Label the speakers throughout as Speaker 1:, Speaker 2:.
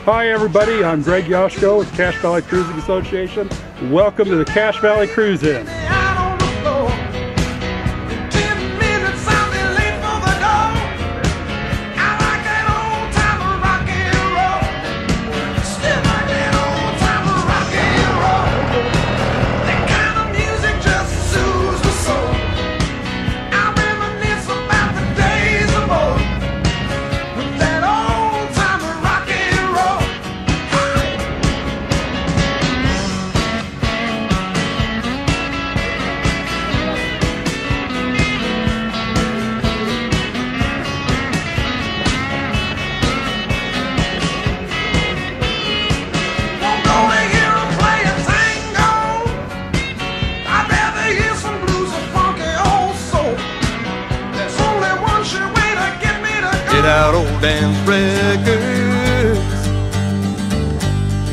Speaker 1: Hi everybody, I'm Greg Yoshko with Cache Valley Cruising Association. Welcome to the Cache Valley Cruise-In.
Speaker 2: Get out old Dan's records.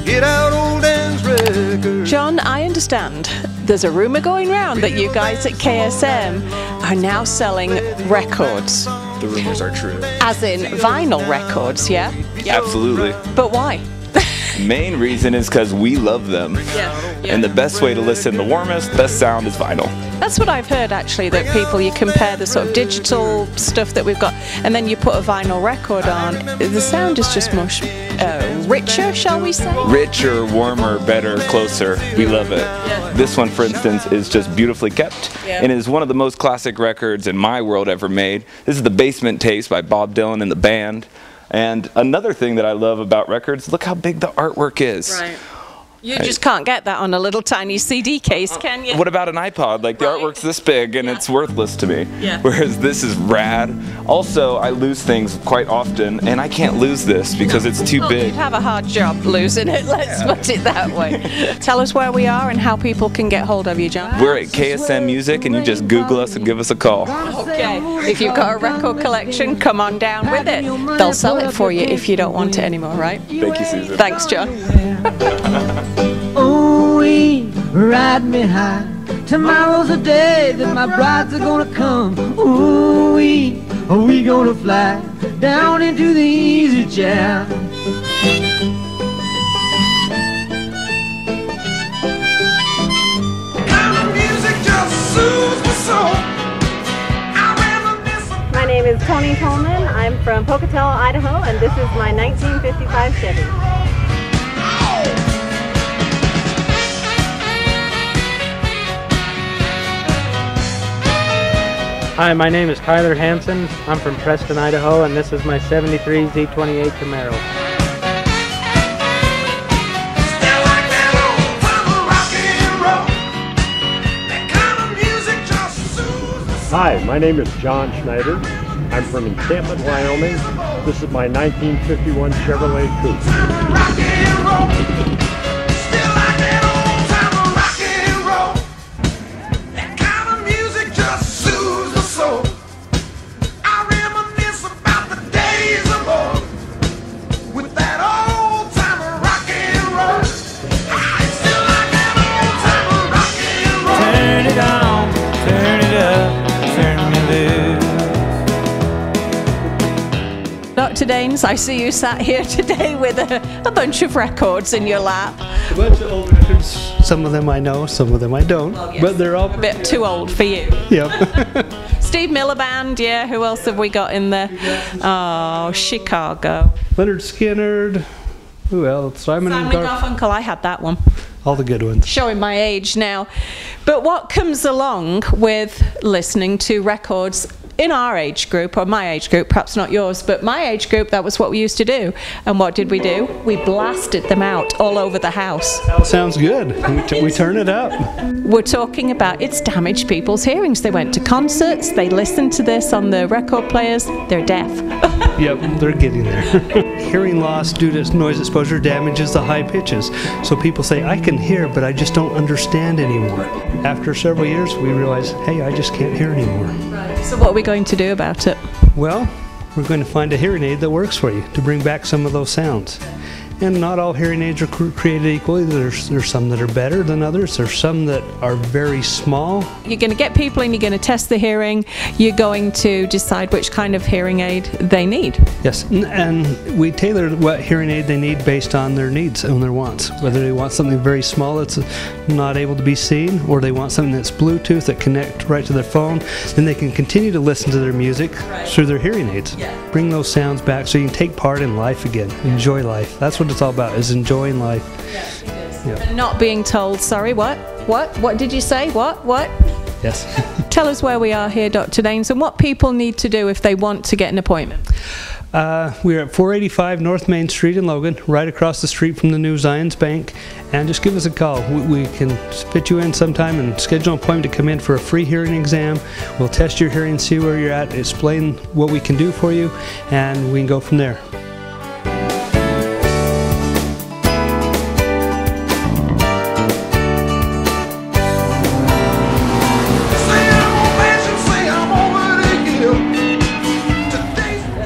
Speaker 2: Get out old Dan's records.
Speaker 3: John, I understand there's a rumor going around that you guys at KSM are now selling records.
Speaker 4: The rumors are true.
Speaker 3: As in vinyl records, yeah?
Speaker 4: Absolutely.
Speaker 3: But why?
Speaker 4: Main reason is because we love them.
Speaker 3: Yeah.
Speaker 4: And the best way to listen, the warmest, best sound is vinyl.
Speaker 3: That's what I've heard actually, that people, you compare the sort of digital stuff that we've got and then you put a vinyl record on, the sound is just much richer, shall we say?
Speaker 4: Richer, warmer, better, closer. We love it.
Speaker 3: Yeah.
Speaker 4: This one, for instance, is just beautifully kept and is one of the most classic records in my world ever made. This is The Basement Taste by Bob Dylan and the band. And another thing that I love about records, look how big the artwork is.
Speaker 3: Right. You just can't get that on a little tiny CD case, can you?
Speaker 4: What about an iPod? Like the artwork's this big and it's worthless to me.
Speaker 3: Yeah.
Speaker 4: Whereas this is rad. Also, I lose things quite often and I can't lose this because it's too big.
Speaker 3: You'd have a hard job losing it, let's put it that way. Tell us where we are and how people can get hold of you, John.
Speaker 4: We're at KSM Music and you just Google us and give us a call.
Speaker 3: Okay, if you've got a record collection, come on down with it. They'll sell it for you if you don't want it anymore, right?
Speaker 4: Thank you, Susan.
Speaker 3: Thanks, John.
Speaker 5: Ooh-wee, ride me high. Tomorrow's a day that my brides are gonna come. Ooh-wee, are we gonna fly down into the easy chair?
Speaker 6: My name is Tony Coleman. I'm from Pocatello, Idaho, and this is my 1955 Chevy.
Speaker 7: Hi, my name is Tyler Hansen. I'm from Preston, Idaho, and this is my 73 Z28 Camaro.
Speaker 1: Hi, my name is John Schneider. I'm from Encampment, Wyoming. This is my 1951 Chevrolet Coupe.
Speaker 3: Dr. Daines, I see you sat here today with a bunch of records in your lap.
Speaker 8: A bunch of old records. Some of them I know, some of them I don't.
Speaker 3: Well, yes.
Speaker 8: But they're all
Speaker 3: a bit too old for you.
Speaker 8: Yep.
Speaker 3: Steve Miller Band, yeah. Who else have we got in there? Oh, Chicago.
Speaker 8: Leonard Skinner. Who else? Simon and
Speaker 3: Garfunkel. I had that one.
Speaker 8: All the good ones.
Speaker 3: Showing my age now. But what comes along with listening to records in our age group, or my age group, perhaps not yours, but my age group, that was what we used to do. And what did we do? We blasted them out all over the house.
Speaker 8: Sounds good. We turn it up.
Speaker 3: We're talking about it's damaged people's hearings. They went to concerts, they listened to this on the record players, they're deaf.
Speaker 8: Yep, they're getting there. Hearing loss due to noise exposure damages the high pitches. So people say, I can hear, but I just don't understand anymore. After several years, we realize, hey, I just can't hear anymore.
Speaker 3: Right. So what are we going to do about it?
Speaker 8: Well, we're going to find a hearing aid that works for you to bring back some of those sounds. And not all hearing aids are created equally. There's some that are better than others. There's some that are very small.
Speaker 3: You're going to get people and you're going to test the hearing. You're going to decide which kind of hearing aid they need.
Speaker 8: Yes, and we tailor what hearing aid they need based on their needs and their wants. Whether they want something very small that's not able to be seen, or they want something that's Bluetooth that connect right to their phone, then they can continue to listen to their music through their hearing aids. Bring those sounds back so you can take part in life again. Enjoy life. That's what it's all about, is enjoying life.
Speaker 3: Yes, it is. Yeah. And not being told, sorry, what did you say, what?
Speaker 8: Yes.
Speaker 3: Tell us where we are here, Dr. Daines, and what people need to do if they want to get an appointment.
Speaker 8: We're at 485 North Main Street in Logan, right across the street from the new Zions Bank, and just give us a call. We can fit you in sometime and schedule an appointment to come in for a free hearing exam. We'll test your hearing, see where you're at, explain what we can do for you, and we can go from there.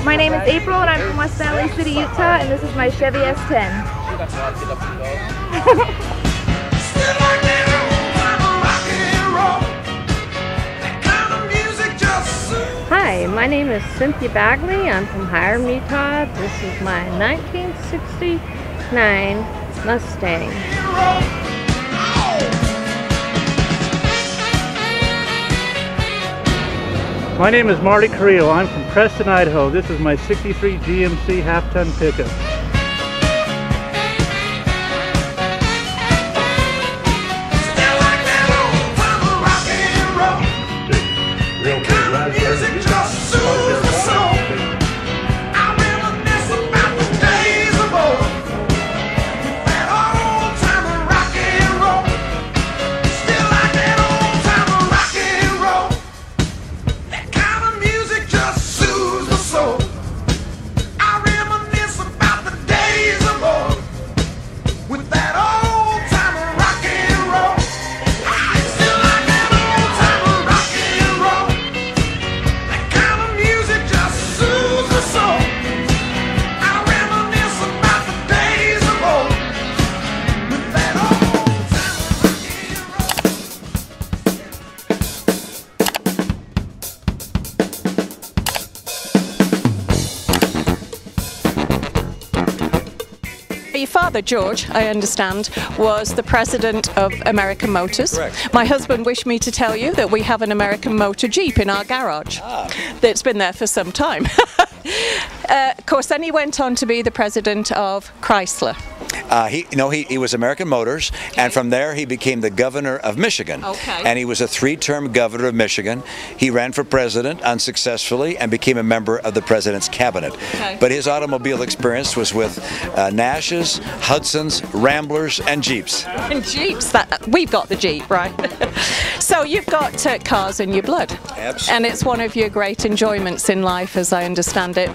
Speaker 9: My name is April and I'm from West Valley City, Utah, and this is my Chevy S10. Hi, my name is Cynthia Bagley. I'm from Hiram, Utah. This is my 1969 Mustang.
Speaker 7: My name is Marty Carrillo. I'm from Preston, Idaho. This is my 63 GMC half-ton pickup.
Speaker 3: Your father, George, I understand, was the president of American Motors.
Speaker 10: Correct.
Speaker 3: My husband wished me to tell you that we have an American Motor Jeep in our garage that's been there for some time. Of course, then he went on to be the president of Chrysler.
Speaker 10: He was American Motors, and from there he became the governor of Michigan. And he was a three-term governor of Michigan. He ran for president unsuccessfully and became a member of the president's cabinet. But his automobile experience was with Nashes, Hudsons, Ramblers, and Jeeps.
Speaker 3: And Jeeps, we've got the Jeep, right? So you've got cars in your blood.
Speaker 10: Absolutely.
Speaker 3: And it's one of your great enjoyments in life, as I understand it.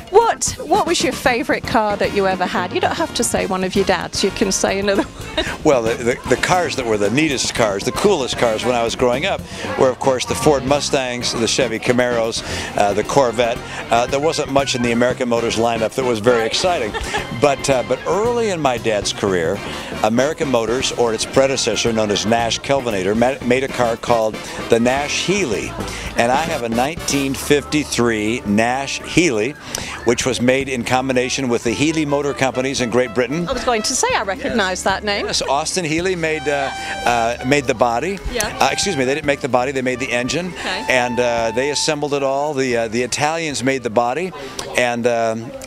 Speaker 3: What was your favorite car that you ever had? You don't have to say one of your dad's, you can say another one.
Speaker 10: Well, the cars that were the neatest cars, the coolest cars when I was growing up were, of course, the Ford Mustangs, the Chevy Camaros, the Corvette. There wasn't much in the American Motors lineup that was very exciting. But early in my dad's career, American Motors, or its predecessor known as Nash Kelvinator, made a car called the Nash Healey. And I have a 1953 Nash Healey, which was made in combination with the Healey Motor Companies in Great Britain.
Speaker 3: I was going to say, I recognize that name.
Speaker 10: Yes, Austin Healey made the body. Excuse me, they didn't make the body, they made the engine. And they assembled it all. The Italians made the body. And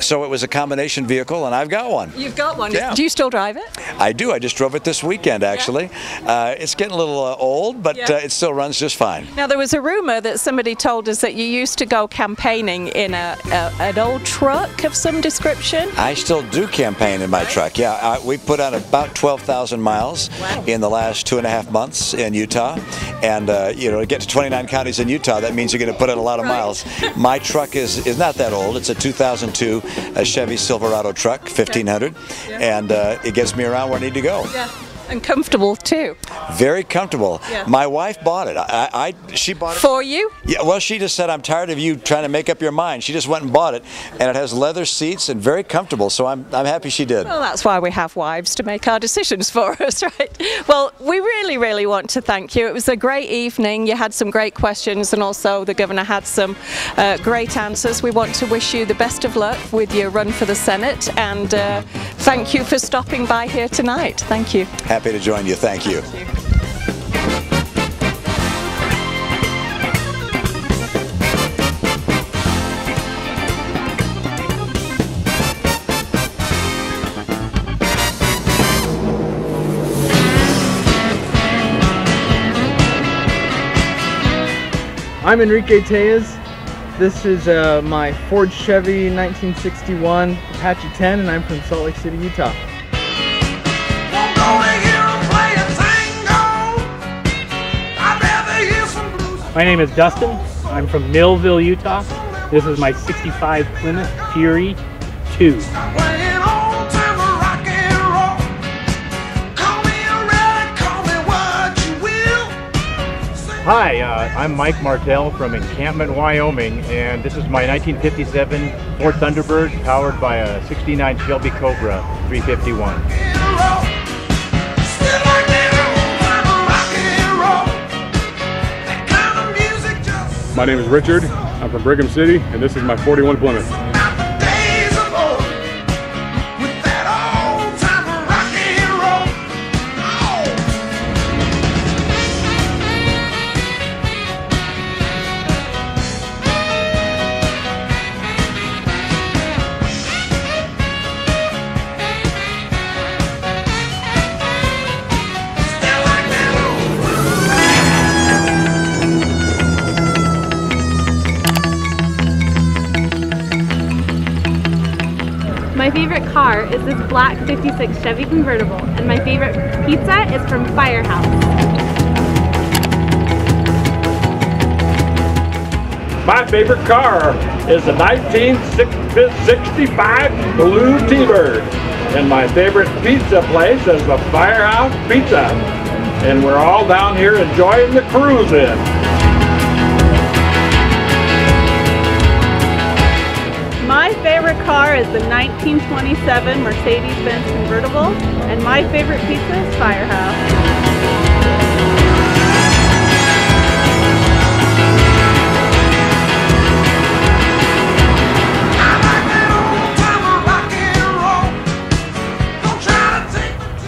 Speaker 10: so it was a combination vehicle, and I've got one.
Speaker 3: You've got one?
Speaker 10: Yeah.
Speaker 3: Do you still drive it?
Speaker 10: I do. I just drove it this weekend, actually. It's getting a little old, but it still runs just fine.
Speaker 3: Now, there was a rumor that somebody told us that you used to go campaigning in an old truck of some description.
Speaker 10: I still do campaign in my truck, yeah. We put on about 12,000 miles in the last 2.5 months in Utah. And, to get to 29 counties in Utah, that means you're going to put in a lot of miles. My truck is not that old. It's a 2002 Chevy Silverado truck, 1500. And it gets me around where I need to go.
Speaker 3: And comfortable too.
Speaker 10: Very comfortable.
Speaker 3: Yeah.
Speaker 10: My wife bought it. She bought it
Speaker 3: for you.
Speaker 10: Yeah. Well, she just said, "I'm tired of you trying to make up your mind." She just went and bought it, and it has leather seats and very comfortable. So I'm happy she did.
Speaker 3: Well, that's why we have wives, to make our decisions for us, right? Well, we really, really want to thank you. It was a great evening. You had some great questions, and also the governor had some great answers. We want to wish you the best of luck with your run for the Senate, and thank you for stopping by here tonight. Thank you.
Speaker 10: Happy to join you. Thank you.
Speaker 3: Thank you.
Speaker 11: I'm Enrique Tejas. This is my Ford Chevy 1961 Apache 10, and I'm from Salt Lake City, Utah.
Speaker 7: My name is Dustin. I'm from Millville, Utah. This is my 65 Plymouth Fury 2.
Speaker 1: Hi, I'm Mike Martell from Encampment, Wyoming, and this is my 1957 Ford Thunderbird powered by a 69 Shelby Cobra 351.
Speaker 12: My name is Richard. I'm from Brigham City, and this is my 41 Plymouth.
Speaker 9: My favorite car is this black 56 Chevy Convertible, and my favorite pizza is from Firehouse.
Speaker 1: My favorite car is the 1965 Blue T-Bird, and my favorite pizza place is the Firehouse Pizza, and we're all down here enjoying the cruise-in.
Speaker 6: My favorite car is the 1927 Mercedes-Benz Convertible, and my favorite pizza is Firehouse.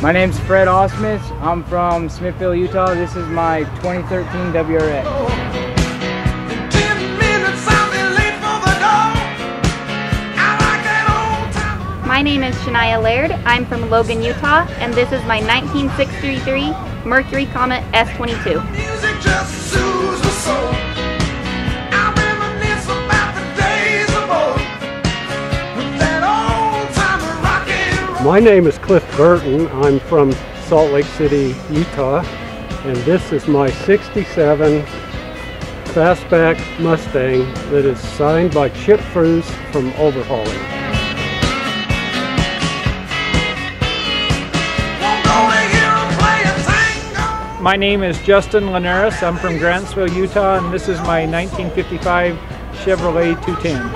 Speaker 11: My name's Fred Osmus. I'm from Smithville, Utah. This is my 2013 WRX.
Speaker 9: My name is Shania Laird. I'm from Logan, Utah, and this is my 1963 Mercury Comet S22.
Speaker 1: My name is Cliff Burton. I'm from Salt Lake City, Utah, and this is my 67 Fastback Mustang that is signed by Chip Frues from Overhauling.
Speaker 7: My name is Justin Linares. I'm from Grantsville, Utah, and this is my 1955 Chevrolet 210.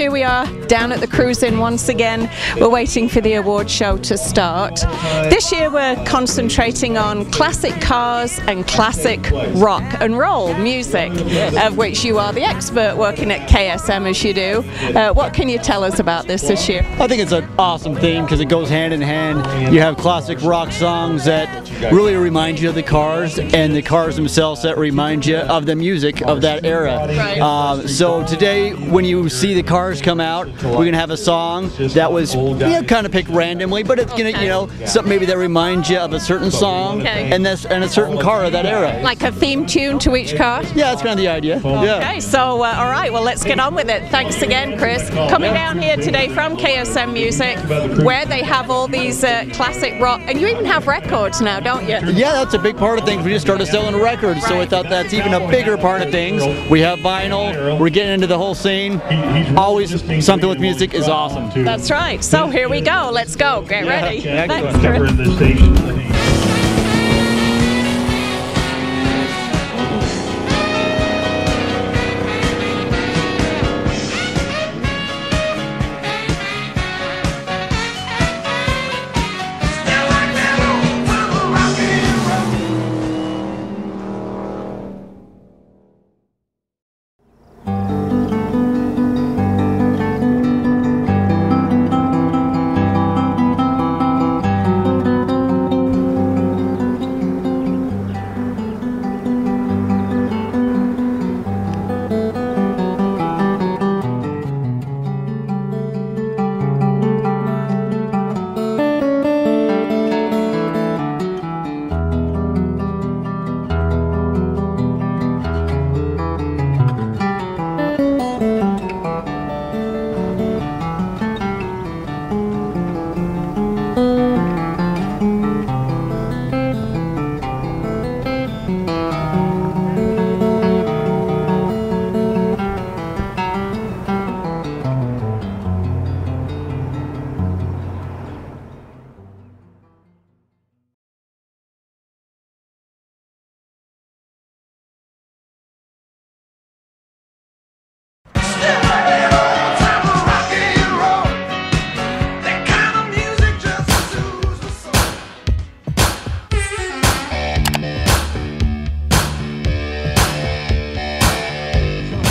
Speaker 3: here we are down at the Cruise-In once again. We're waiting for the award show to start. This year we're concentrating on classic cars and classic rock and roll music, of which you are the expert working at KSM as you do. What can you tell us about this year?
Speaker 13: I think it's an awesome theme because it goes hand in hand. You have classic rock songs that really remind you of the cars, and the cars themselves that remind you of the music of that era. So today, when you see the cars come out, we're going to have a song that was kind of picked randomly, but it's going to, something maybe that reminds you of a certain song and a certain car of that era.
Speaker 3: Like a theme tune to each car?
Speaker 13: Yeah, that's kind of the idea.
Speaker 3: Okay, so all right, well, let's get on with it. Thanks again, Chris. Coming down here today from KSM Music, where they have all these classic rock, and you even have records now, don't you?
Speaker 13: Yeah, that's a big part of things. We just started selling records, so we thought that's even a bigger part of things. We have vinyl, we're getting into the whole scene. Always something with music is awesome.
Speaker 3: That's right. So here we go. Let's go. Get ready. Thanks, Chris.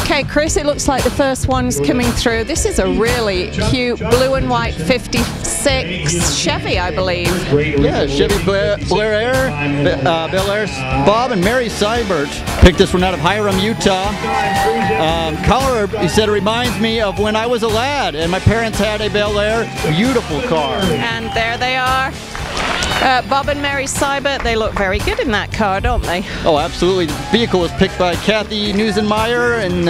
Speaker 3: Okay, Chris, it looks like the first one's coming through. This is a really cute blue and white 56 Chevy, I believe.
Speaker 13: Yeah, Chevy Bel Air. Bel Air. Bob and Mary Seibert picked this one out of Hiram, Utah. Color, he said, reminds me of when I was a lad, and my parents had a Bel Air. Beautiful car.
Speaker 3: And there they are. Bob and Mary Seibert, they look very good in that car, don't they?
Speaker 13: Oh, absolutely. The vehicle was picked by Kathy Newsenmeyer and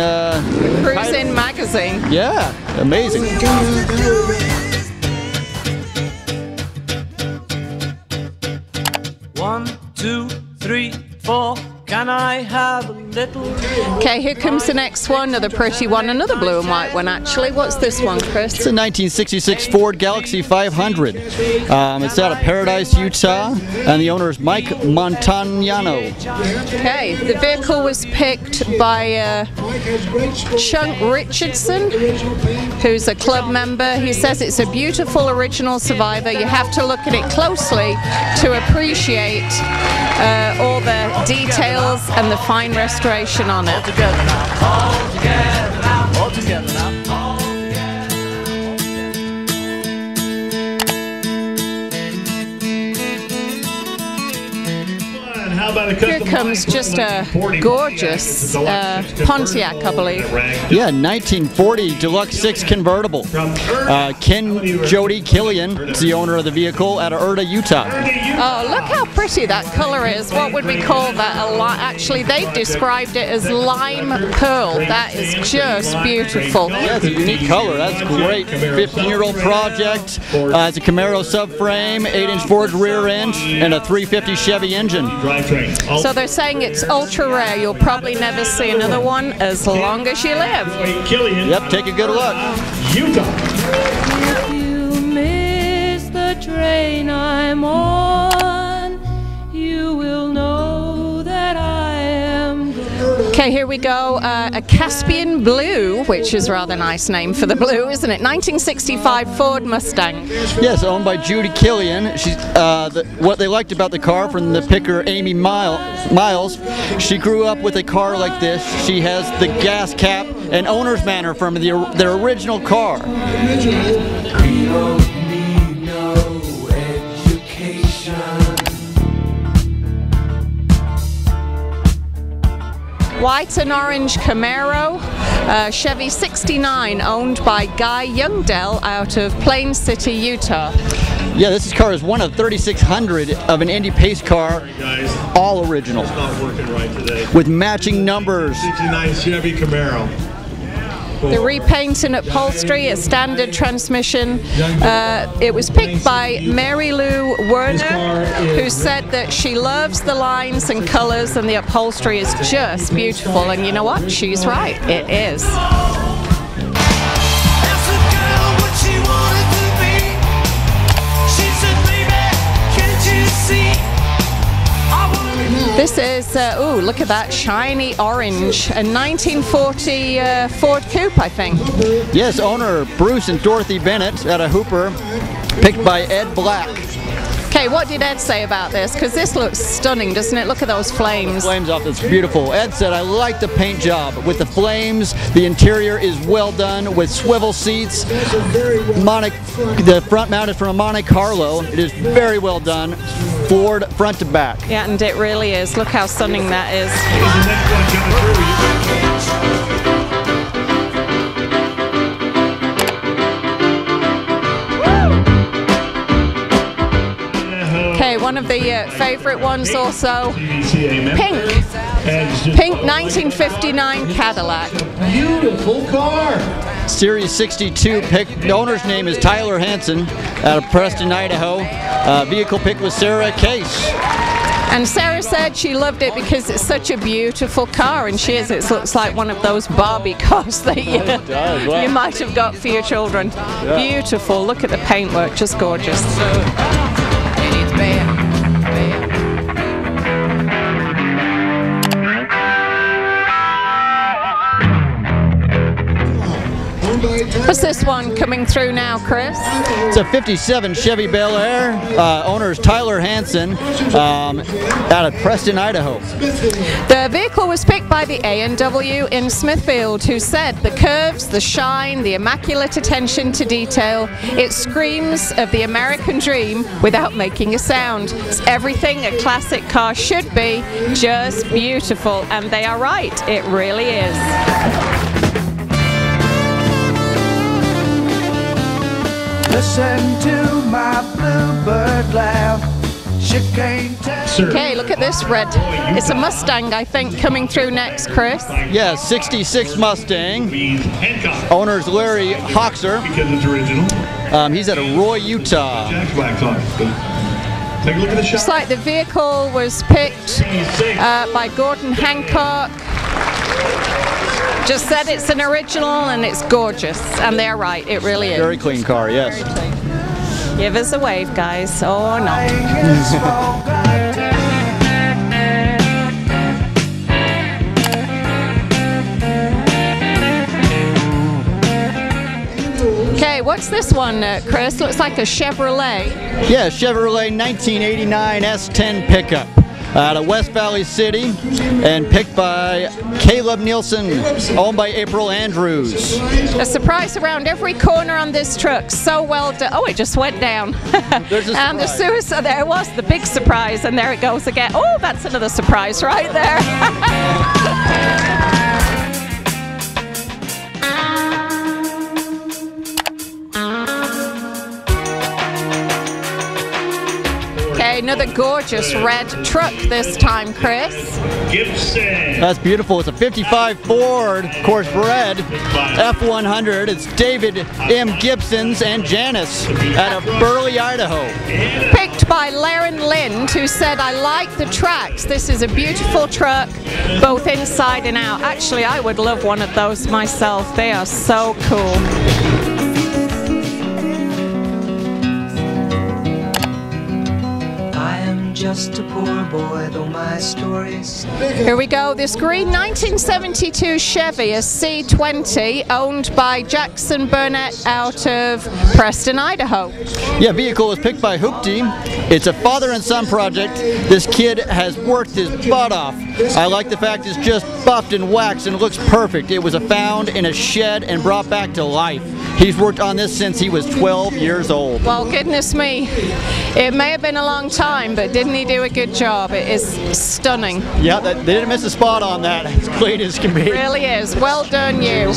Speaker 3: Cruise-In magazine.
Speaker 13: Yeah, amazing.
Speaker 2: 1, 2, 3, 4. Can I have a little?
Speaker 3: Okay, here comes the next one, another pretty one, another blue and white one actually. What's this one, Chris?
Speaker 13: It's a 1966 Ford Galaxy 500. It's out of Paradise, Utah, and the owner is Mike Montagnano.
Speaker 3: Okay, the vehicle was picked by Chunk Richardson, who's a club member. He says it's a beautiful original Survivor. You have to look at it closely to appreciate all the details and the fine restoration on it.
Speaker 2: All together now, all together now, all together now.
Speaker 3: Here comes just a gorgeous Pontiac, I believe.
Speaker 13: Yeah, 1940 Deluxe 6 convertible. Ken Jody Killian is the owner of the vehicle out of Erda, Utah.
Speaker 3: Oh, look how pretty that color is. What would we call that? Actually, they've described it as lime pearl. That is just beautiful.
Speaker 13: Yeah, it's a unique color. That's great. 15-year-old project. It's a Camaro subframe, 8-inch Ford rear end, and a 350 Chevy engine.
Speaker 3: So they're saying it's ultra rare. You'll probably never see another one as long as you live.
Speaker 13: Yep, take a good look.
Speaker 14: If you miss the train I'm on, you will know that I am gone.
Speaker 3: Okay, Okay, here we go. A Caspian Blue, which is a rather nice name for the blue, isn't it? 1965 Ford Mustang.
Speaker 13: Yes, owned by Judy Killian. She's what they liked about the car from the picker Amy Miles. She grew up with a car like this. She has the gas cap and owner's manner from their original car.
Speaker 3: White and orange Camaro, Chevy 69, owned by Guy Youngdell out of Plain City, Utah.
Speaker 13: Yeah, this car is one of 3,600 of an Indy Pace car, all original, with matching numbers.
Speaker 15: 69 Chevy Camaro.
Speaker 3: The repaint and upholstery, a standard transmission. It was picked by Mary Lou Werner, who said that she loves the lines and colors and the upholstery is just beautiful. And you know what? She's right. It is. This is, ooh, look at that shiny orange, a 1940 Ford Coupe, I think.
Speaker 13: Yes, owner Bruce and Dorothy Bennett out of Hooper, picked by Ed Black.
Speaker 3: Okay, what did Ed say about this? Because this looks stunning, doesn't it? Look at those flames.
Speaker 13: Flames off, it's beautiful. Ed said, I like the paint job. With the flames, the interior is well done with swivel seats. The front mounted from a Monte Carlo. It is very well done. Ford front to back.
Speaker 3: Yeah, and it really is. Look how stunning that is. Okay, one of the favorite ones also, pink. Pink 1959 Cadillac.
Speaker 15: Beautiful car.
Speaker 13: Series 62 pick. The owner's name is Tyler Hansen out of Preston, Idaho. Vehicle pick was Sarah Case.
Speaker 3: And Sarah said she loved it because it's such a beautiful car, and she is. It looks like one of those Barbie cars that you might have got for your children. Yeah. Beautiful. Look at the paintwork, just gorgeous. What's this one coming through now, Chris?
Speaker 13: It's a 57 Chevy Bel Air. Owner is Tyler Hansen out of Preston, Idaho.
Speaker 3: The vehicle was picked by the A&W in Smithfield, who said the curves, the shine, the immaculate attention to detail, it screams of the American dream without making a sound. It's everything a classic car should be, just beautiful. And they are right, it really is.
Speaker 16: Listen to my bluebird laugh. She can't tell.
Speaker 3: Okay, look at this red. It's a Mustang, I think, coming through next, Chris.
Speaker 13: Yeah, 66 Mustang. Owner's Larry Hoxer.
Speaker 15: Because it's original.
Speaker 13: He's out of Roy, Utah.
Speaker 15: Take a look at the shot.
Speaker 3: It's like the vehicle was picked by Gordon Hancock. Just said it's an original and it's gorgeous, and they're right, it really is.
Speaker 13: Very clean car, yes.
Speaker 3: Give us a wave, guys, or not. Okay, what's this one, Chris? Looks like a Chevrolet.
Speaker 13: Yeah, Chevrolet 1989 S10 pickup. Out of West Valley City, and picked by Caleb Nielsen, owned by April Andrews.
Speaker 3: A surprise around every corner on this truck. So well done. Oh, it just went down. And the suicide, there it was, the big surprise, and there it goes again. Oh, that's another surprise right there. Another gorgeous red truck this time, Chris.
Speaker 15: Gibson.
Speaker 13: That's beautiful. It's a 55 Ford, of course, red F100. It's David M. Gibson's and Janice out of Burley, Idaho.
Speaker 3: Picked by Laren Lind, who said, I like the tracks. This is a beautiful truck, both inside and out. Actually, I would love one of those myself. They are so cool.
Speaker 16: just a poor boy, though my story's...
Speaker 3: Here we go. This green 1972 Chevy, a C20, owned by Jackson Burnett out of Preston, Idaho.
Speaker 13: Yeah, vehicle was picked by Hoopty. It's a father and son project. This kid has worked his butt off. I like the fact it's just buffed and waxed and looks perfect. It was found in a shed and brought back to life. He's worked on this since he was 12 years old.
Speaker 3: Well, goodness me. It may have been a long time, but didn't he do a good job? It is stunning.
Speaker 13: Yeah, they didn't miss a spot on that. It's clean as can be.
Speaker 3: It really is. Well done, you.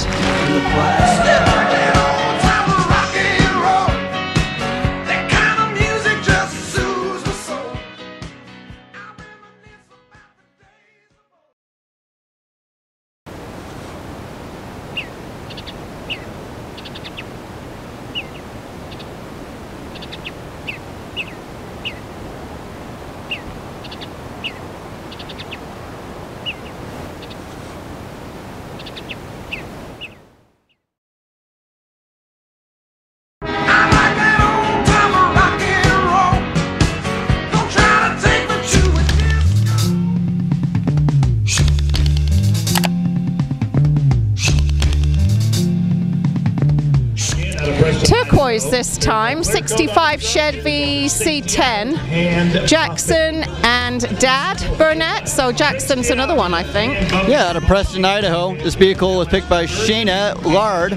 Speaker 3: Turquoise this time, 65 Chevy C10, Jackson and Dad Burnett, so Jackson's another one, I think.
Speaker 13: Yeah, out of Preston, Idaho. This vehicle was picked by Shayna Lard.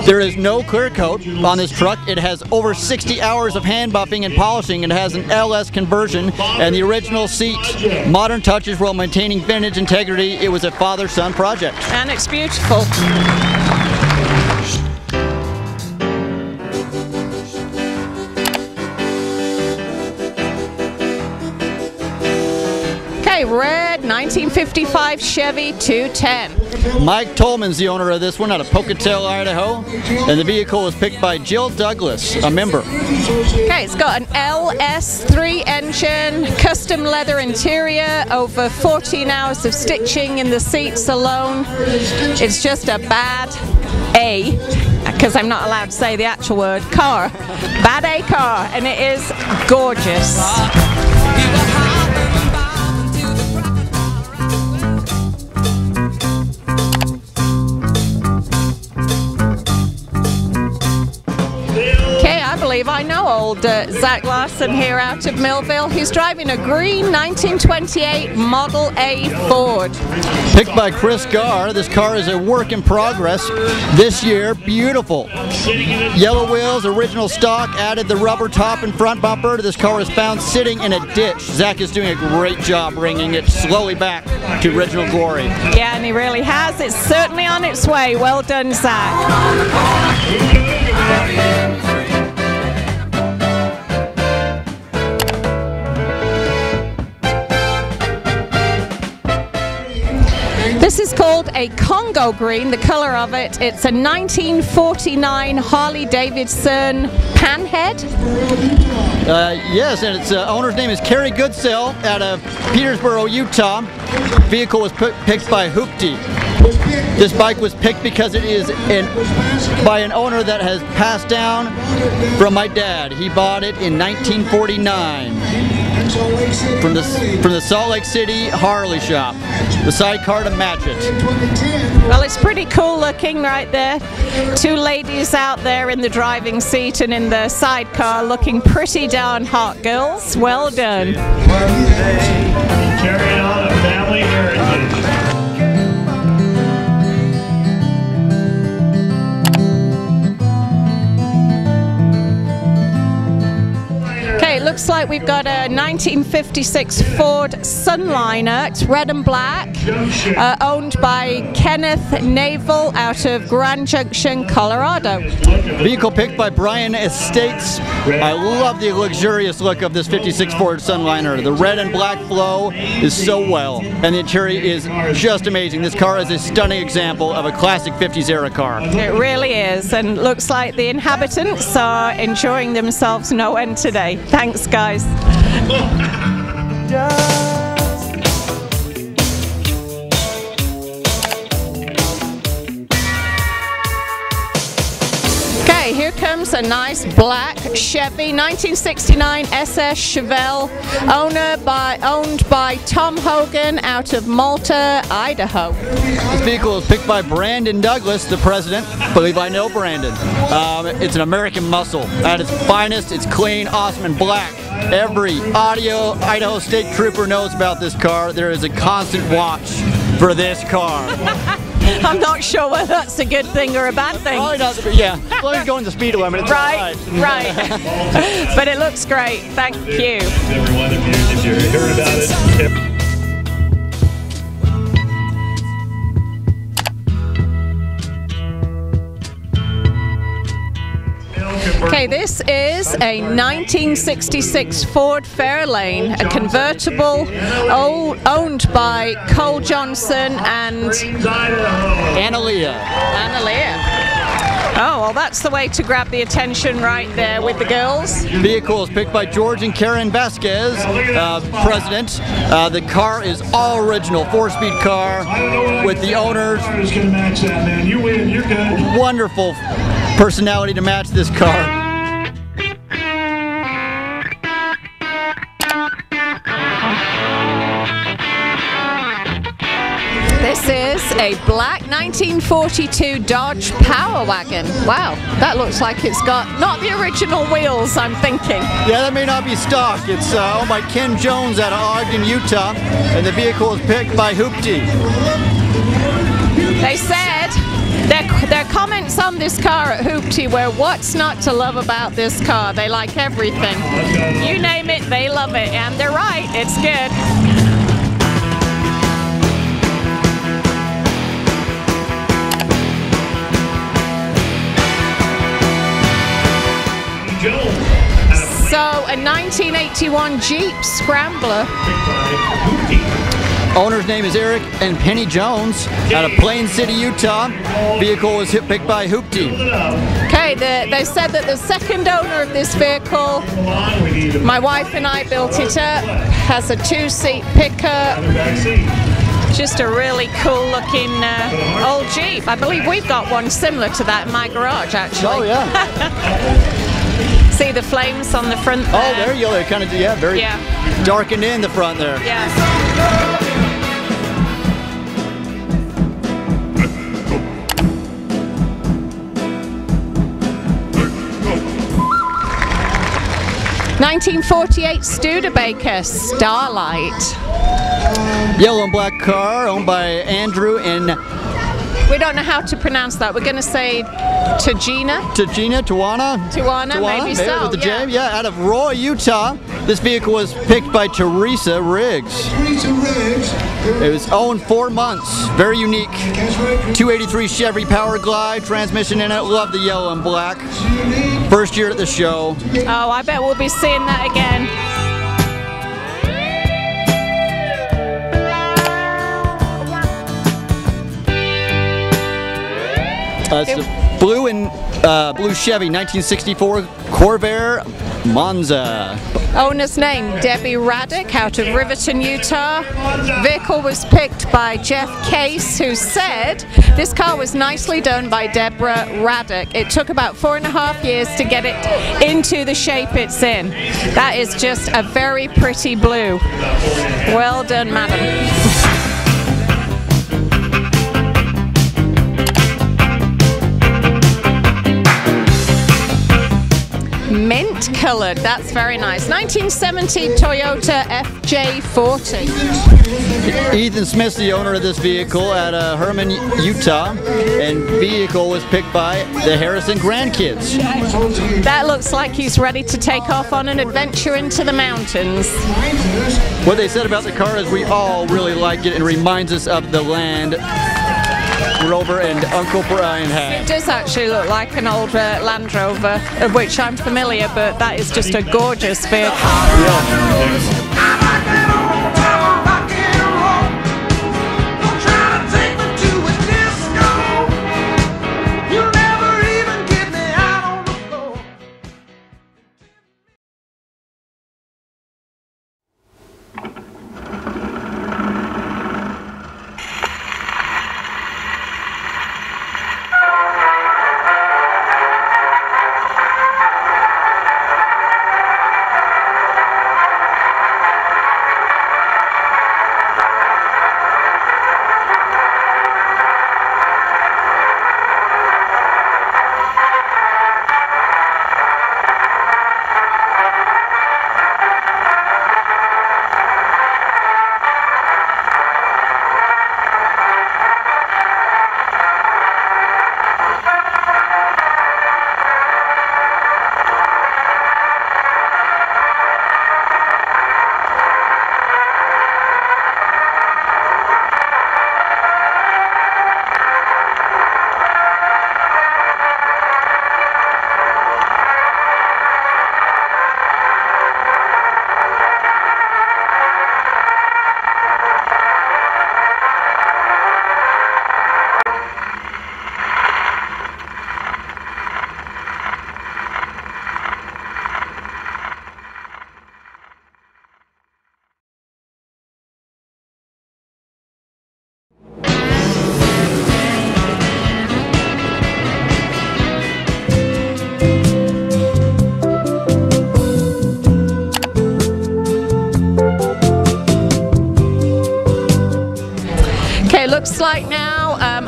Speaker 13: There is no clear coat on this truck. It has over 60 hours of hand buffing and polishing. It has an LS conversion and the original seat. Modern touches while maintaining vintage integrity. It was a father-son project.
Speaker 3: And it's beautiful. Red 1955 Chevy 210.
Speaker 13: Mike Tolman's the owner of this one out of Pocatello, Idaho, and the vehicle was picked by Jill Douglas, a member.
Speaker 3: Okay, it's got an LS3 engine, custom leather interior, over 14 hours of stitching in the seats alone. It's just a bad A, because I'm not allowed to say the actual word, car. Bad A car, and it is gorgeous. I know old Zach Larson here out of Millville. He's driving a green 1928 Model A Ford.
Speaker 13: Picked by Chris Garr. This car is a work in progress this year. Beautiful. Yellow wheels, original stock, added the rubber top and front bumper. This car was found sitting in a ditch. Zach is doing a great job bringing it slowly back to original glory.
Speaker 3: Yeah, and he really has. It's certainly on its way. Well done, Zach. This is called a Congo Green, the color of it. It's a 1949 Harley Davidson Panhead.
Speaker 13: Yes, and its owner's name is Kerry Goodsell out of Petersboro, Utah. Vehicle was picked by Hoopty. This bike was picked because it is by an owner that has passed down from my dad. He bought it in 1949. From the Salt Lake City Harley shop. The sidecar to match it.
Speaker 3: Well, it's pretty cool looking right there. Two ladies out there in the driving seat and in the sidecar looking pretty darn hot, girls. Well done.
Speaker 15: Carrying on a family heritage.
Speaker 3: It looks like we've got a 1956 Ford Sunliner. It's red and black, owned by Kenneth Naval out of Grand Junction, Colorado.
Speaker 13: Vehicle picked by Brian Estates. I love the luxurious look of this 56 Ford Sunliner. The red and black flow is so well, and the interior is just amazing. This car is a stunning example of a classic 50s era car.
Speaker 3: It really is, and looks like the inhabitants are enjoying themselves no end today. Thanks, guys. here comes a nice black Chevy 1969 SS Chevelle, owned by Tom Hogan out of Malta, Idaho.
Speaker 13: This vehicle is picked by Brandon Douglas, the president. I believe I know Brandon. It's an American muscle. At its finest, it's clean, awesome, and black. Every Idaho State Trooper knows about this car. There is a constant watch for this car.
Speaker 3: I'm not sure whether that's a good thing or a bad thing.
Speaker 13: Probably not, yeah. As long as going the speed limit, it's
Speaker 3: right. But it looks great. Thank you.
Speaker 15: Everyone, if you're hearing about it.
Speaker 3: Okay, this is a 1966 Ford Fairlane, a convertible owned by Cole Johnson and
Speaker 13: Analia.
Speaker 3: Oh, well, that's the way to grab the attention right there with the girls.
Speaker 13: Vehicle is picked by George and Karen Vasquez, president. The car is all original, 4-speed car with the owners.
Speaker 15: You win, you're good.
Speaker 13: Wonderful personality to match this car.
Speaker 3: This is a black 1942 Dodge Power Wagon. Wow, that looks like it's got not the original wheels, I'm thinking.
Speaker 13: Yeah, that may not be stock. It's owned by Ken Jones out of Ogden, Utah, and the vehicle is picked by Hoopty.
Speaker 3: They said their comments on this car at Hoopty were, what's not to love about this car? They like everything. You name it, they love it, and they're right, it's good. So, a 1981 Jeep Scrambler.
Speaker 13: Owner's name is Eric and Penny Jones out of Plain City, Utah. Vehicle was picked by Hoopty.
Speaker 3: Okay, they said that the second owner of this vehicle, my wife and I built it up, has a 2-seat pickup. Just a really cool looking old Jeep. I believe we've got one similar to that in my garage, actually.
Speaker 13: Oh, yeah.
Speaker 3: See the flames on the front there?
Speaker 13: Oh, there you go. They're kind of, yeah, very darkened in the front there.
Speaker 3: Yeah. 1948 Studebaker Starlight.
Speaker 13: Yellow and black car owned by Andrew and...
Speaker 3: We don't know how to pronounce that. We're going to say Tawana, maybe so.
Speaker 13: With the J, yeah, out of Roy, Utah. This vehicle was picked by Teresa Riggs. It was owned 4 months. Very unique. 283 Chevy Power Glide, transmission in it. Love the yellow and black. First year at the show.
Speaker 3: Oh, I bet we'll be seeing that again.
Speaker 13: It's the blue Chevy 1964 Corvair Monza.
Speaker 3: Owner's name, Debbie Raddick out of Riverton, Utah. Vehicle was picked by Jeff Case, who said this car was nicely done by Deborah Raddick. It took about 4.5 years to get it into the shape it's in. That is just a very pretty blue. Well done, madam. Mint colored, that's very nice. 1970 Toyota FJ40.
Speaker 13: Ethan Smith's the owner of this vehicle at Herman, Utah, and vehicle was picked by the Harrison grandkids.
Speaker 3: That looks like he's ready to take off on an adventure into the mountains.
Speaker 13: What they said about the car is we all really like it and reminds us of the Land Rover and Uncle Brian had.
Speaker 3: It does actually look like an old Land Rover, of which I'm familiar, but that is just a gorgeous vehicle.
Speaker 13: Yeah.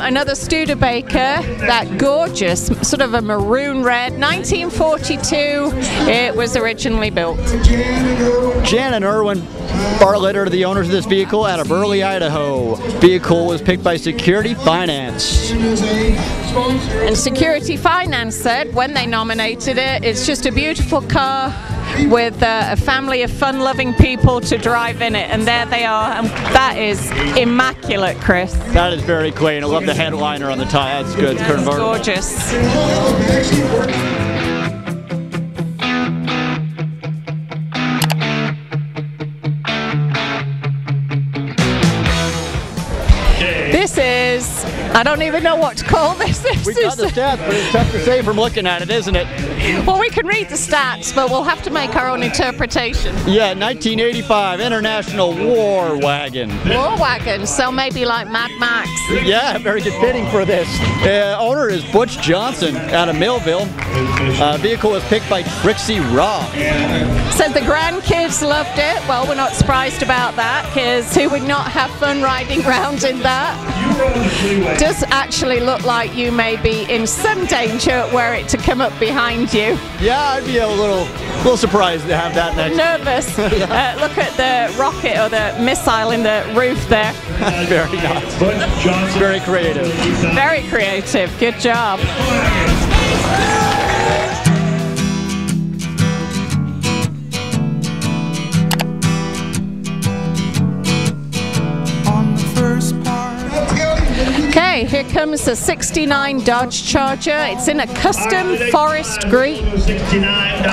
Speaker 3: another Studebaker, that gorgeous, sort of a maroon red, 1942, it was originally built.
Speaker 13: Jan and Erwin Bartlett are the owners of this vehicle out of Earl, Idaho. Vehicle was picked by Security Finance.
Speaker 3: And Security Finance said when they nominated it, it's just a beautiful car with a family of fun-loving people to drive in it, and there they are, and that is immaculate, Chris.
Speaker 13: That is very clean. I love the headliner on the tie. That's good.
Speaker 3: That's gorgeous. This is, I don't even know what to call this.
Speaker 13: We got the stats, but it's tough to say from looking at it, isn't it?
Speaker 3: Well, we can read the stats, but we'll have to make our own interpretation.
Speaker 13: Yeah, 1985 International War Wagon.
Speaker 3: War Wagon, so maybe like Mad Max.
Speaker 13: Yeah, very good fitting for this. Owner is Butch Johnson out of Millville. Vehicle was picked by Trixie Ross.
Speaker 3: Said the grandkids loved it. Well, we're not surprised about that, because who would not have fun riding around in that? Does actually look like you may be in some danger were it to come up behind you.
Speaker 13: Yeah, I'd be a little surprised to have that next.
Speaker 3: Nervous. Look at the rocket or the missile in the roof there.
Speaker 13: Very nice. Very creative.
Speaker 3: Very creative. Good job. Okay, here comes the 69 Dodge Charger. It's in a custom forest green.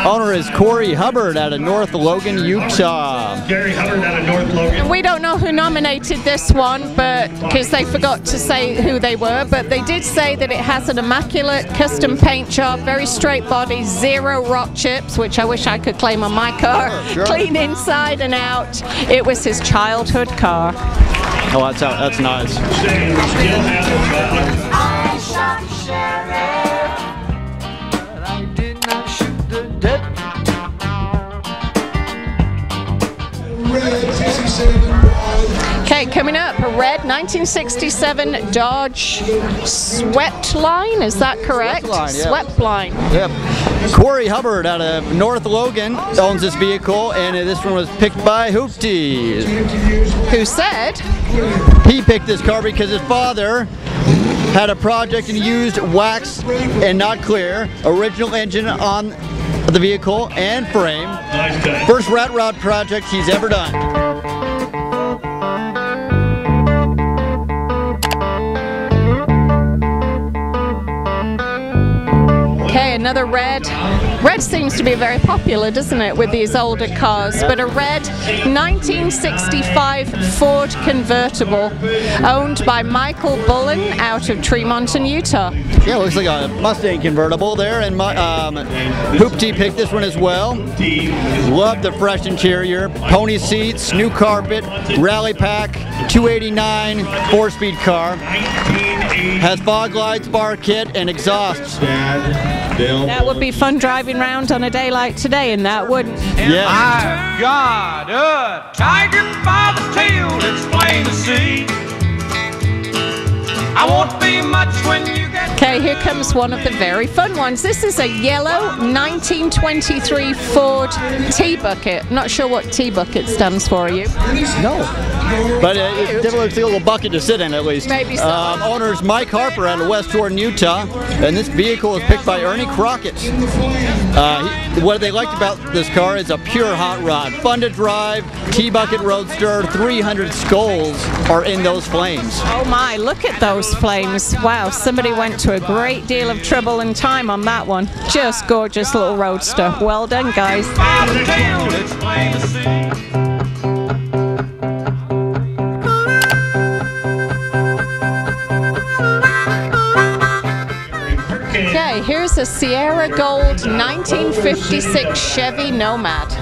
Speaker 13: Owner is Corey Hubbard out of North Logan, Utah.
Speaker 15: Gary Hubbard out of North Logan.
Speaker 3: And we don't know who nominated this one, but because they forgot to say who they were, but they did say that it has an immaculate custom paint job, very straight body, 0 rock chips, which I wish I could claim on my car.
Speaker 13: Sure.
Speaker 3: Clean inside and out. It was his childhood car.
Speaker 13: Oh, that's nice.
Speaker 16: I shot the sheriff, but I did not shoot the deputy.
Speaker 3: Okay, coming up, a red 1967 Dodge Sweepline, is that correct?
Speaker 13: Sweepline, yeah.
Speaker 3: Sweepline.
Speaker 13: Yep. Corey Hubbard out of North Logan owns this vehicle, and this one was picked by Hoopty.
Speaker 3: Who said?
Speaker 13: He picked this car because his father had a project and used wax and not clear, original engine on the vehicle and frame.
Speaker 15: Nice.
Speaker 13: First rat rod project he's ever done.
Speaker 3: Okay, another red. Red seems to be very popular, doesn't it, with these older cars? But a red 1965 Ford Convertible, owned by Michael Bullen out of Tremont, Utah.
Speaker 13: Yeah, looks like a Mustang convertible there, and Hoopty picked this one as well. Love the fresh interior, pony seats, new carpet, rally pack, 289 4-speed car. Has fog lights, bar kit, and exhausts.
Speaker 3: That would be fun driving around on a day like today, and that wouldn't.
Speaker 13: Yeah.
Speaker 2: I've got a tiger by the tail, it's plain to see. I won't be much when you get.
Speaker 3: Okay, here comes one of the very fun ones. This is a yellow 1923 Ford T-Bucket. Not sure what T-Bucket stands for, are you?
Speaker 13: No. But it definitely looks like a little bucket to sit in, at least.
Speaker 3: Maybe so.
Speaker 13: Owner's Mike Harper out of West Jordan, Utah. And this vehicle was picked by Ernie Crockett. What they liked about this car is a pure hot rod. Fun to drive, T-Bucket Roadster, 300 skulls are in those flames.
Speaker 3: Oh my, look at those flames. Wow, somebody went to a great deal of trouble and time on that one. Just gorgeous little roadster. Well done, guys. Okay, here's is a Sierra Gold 1956 Chevy Nomad.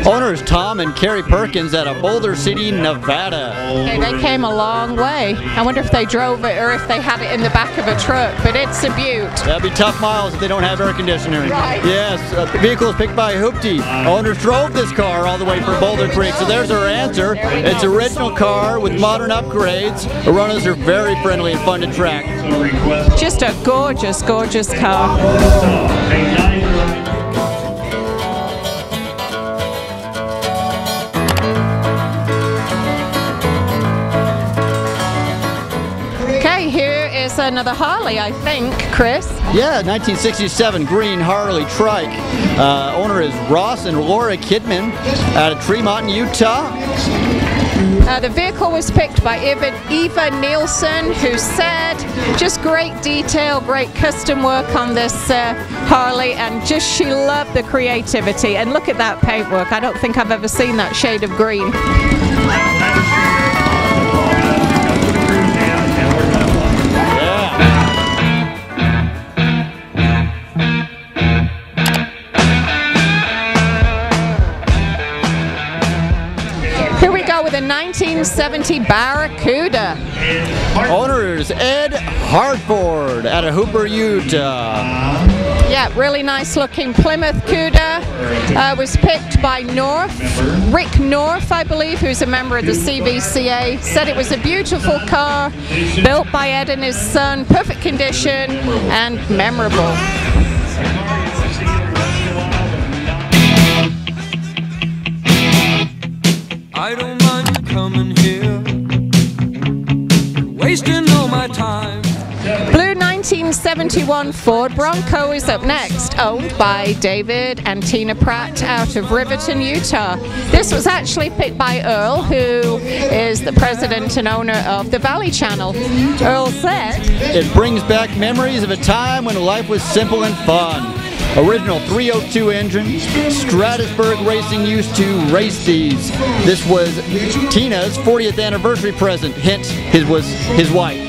Speaker 13: Owners Tom and Carrie Perkins out of Boulder City, Nevada.
Speaker 3: Okay, they came a long way. I wonder if they drove it or if they had it in the back of a truck, but it's a beaut.
Speaker 13: That'd be tough miles if they don't have air conditioning.
Speaker 3: Right.
Speaker 13: Yes, the vehicle is picked by Hoopty. Owners drove this car all the way from Boulder Creek, so there's our answer. It's an original car with modern upgrades. The runners are very friendly and fun to track.
Speaker 3: Just a gorgeous, gorgeous car. Okay, here is another Harley, I think, Chris.
Speaker 13: Yeah, 1967 green Harley Trike. Owner is Ross and Laura Kidman out of Tremont, Utah.
Speaker 3: The vehicle was picked by Eva Nielsen, who said just great detail, great custom work on this Harley, and just she loved the creativity. And look at that paintwork. I don't think I've ever seen that shade of green. Here we go with a 1970 Barracuda.
Speaker 13: Owner is Ed Hartford out of Hooper, Utah.
Speaker 3: Yeah, really nice looking Plymouth Cuda. Was picked by Rick North, I believe, who's a member of the CVCA. Said it was a beautiful car, built by Ed and his son, perfect condition and memorable.
Speaker 2: I don't mind you coming here, wasting all my time.
Speaker 3: Blue 1971 Ford Bronco is up next, owned by David and Tina Pratt out of Riverton, Utah. This was actually picked by Earl, who is the president and owner of the Valley Channel. Earl said,
Speaker 13: "It brings back memories of a time when life was simple and fun. Original 302 engine. Stratusburg Racing used to race these. This was Tina's 40th anniversary present. Hint, it was his wife."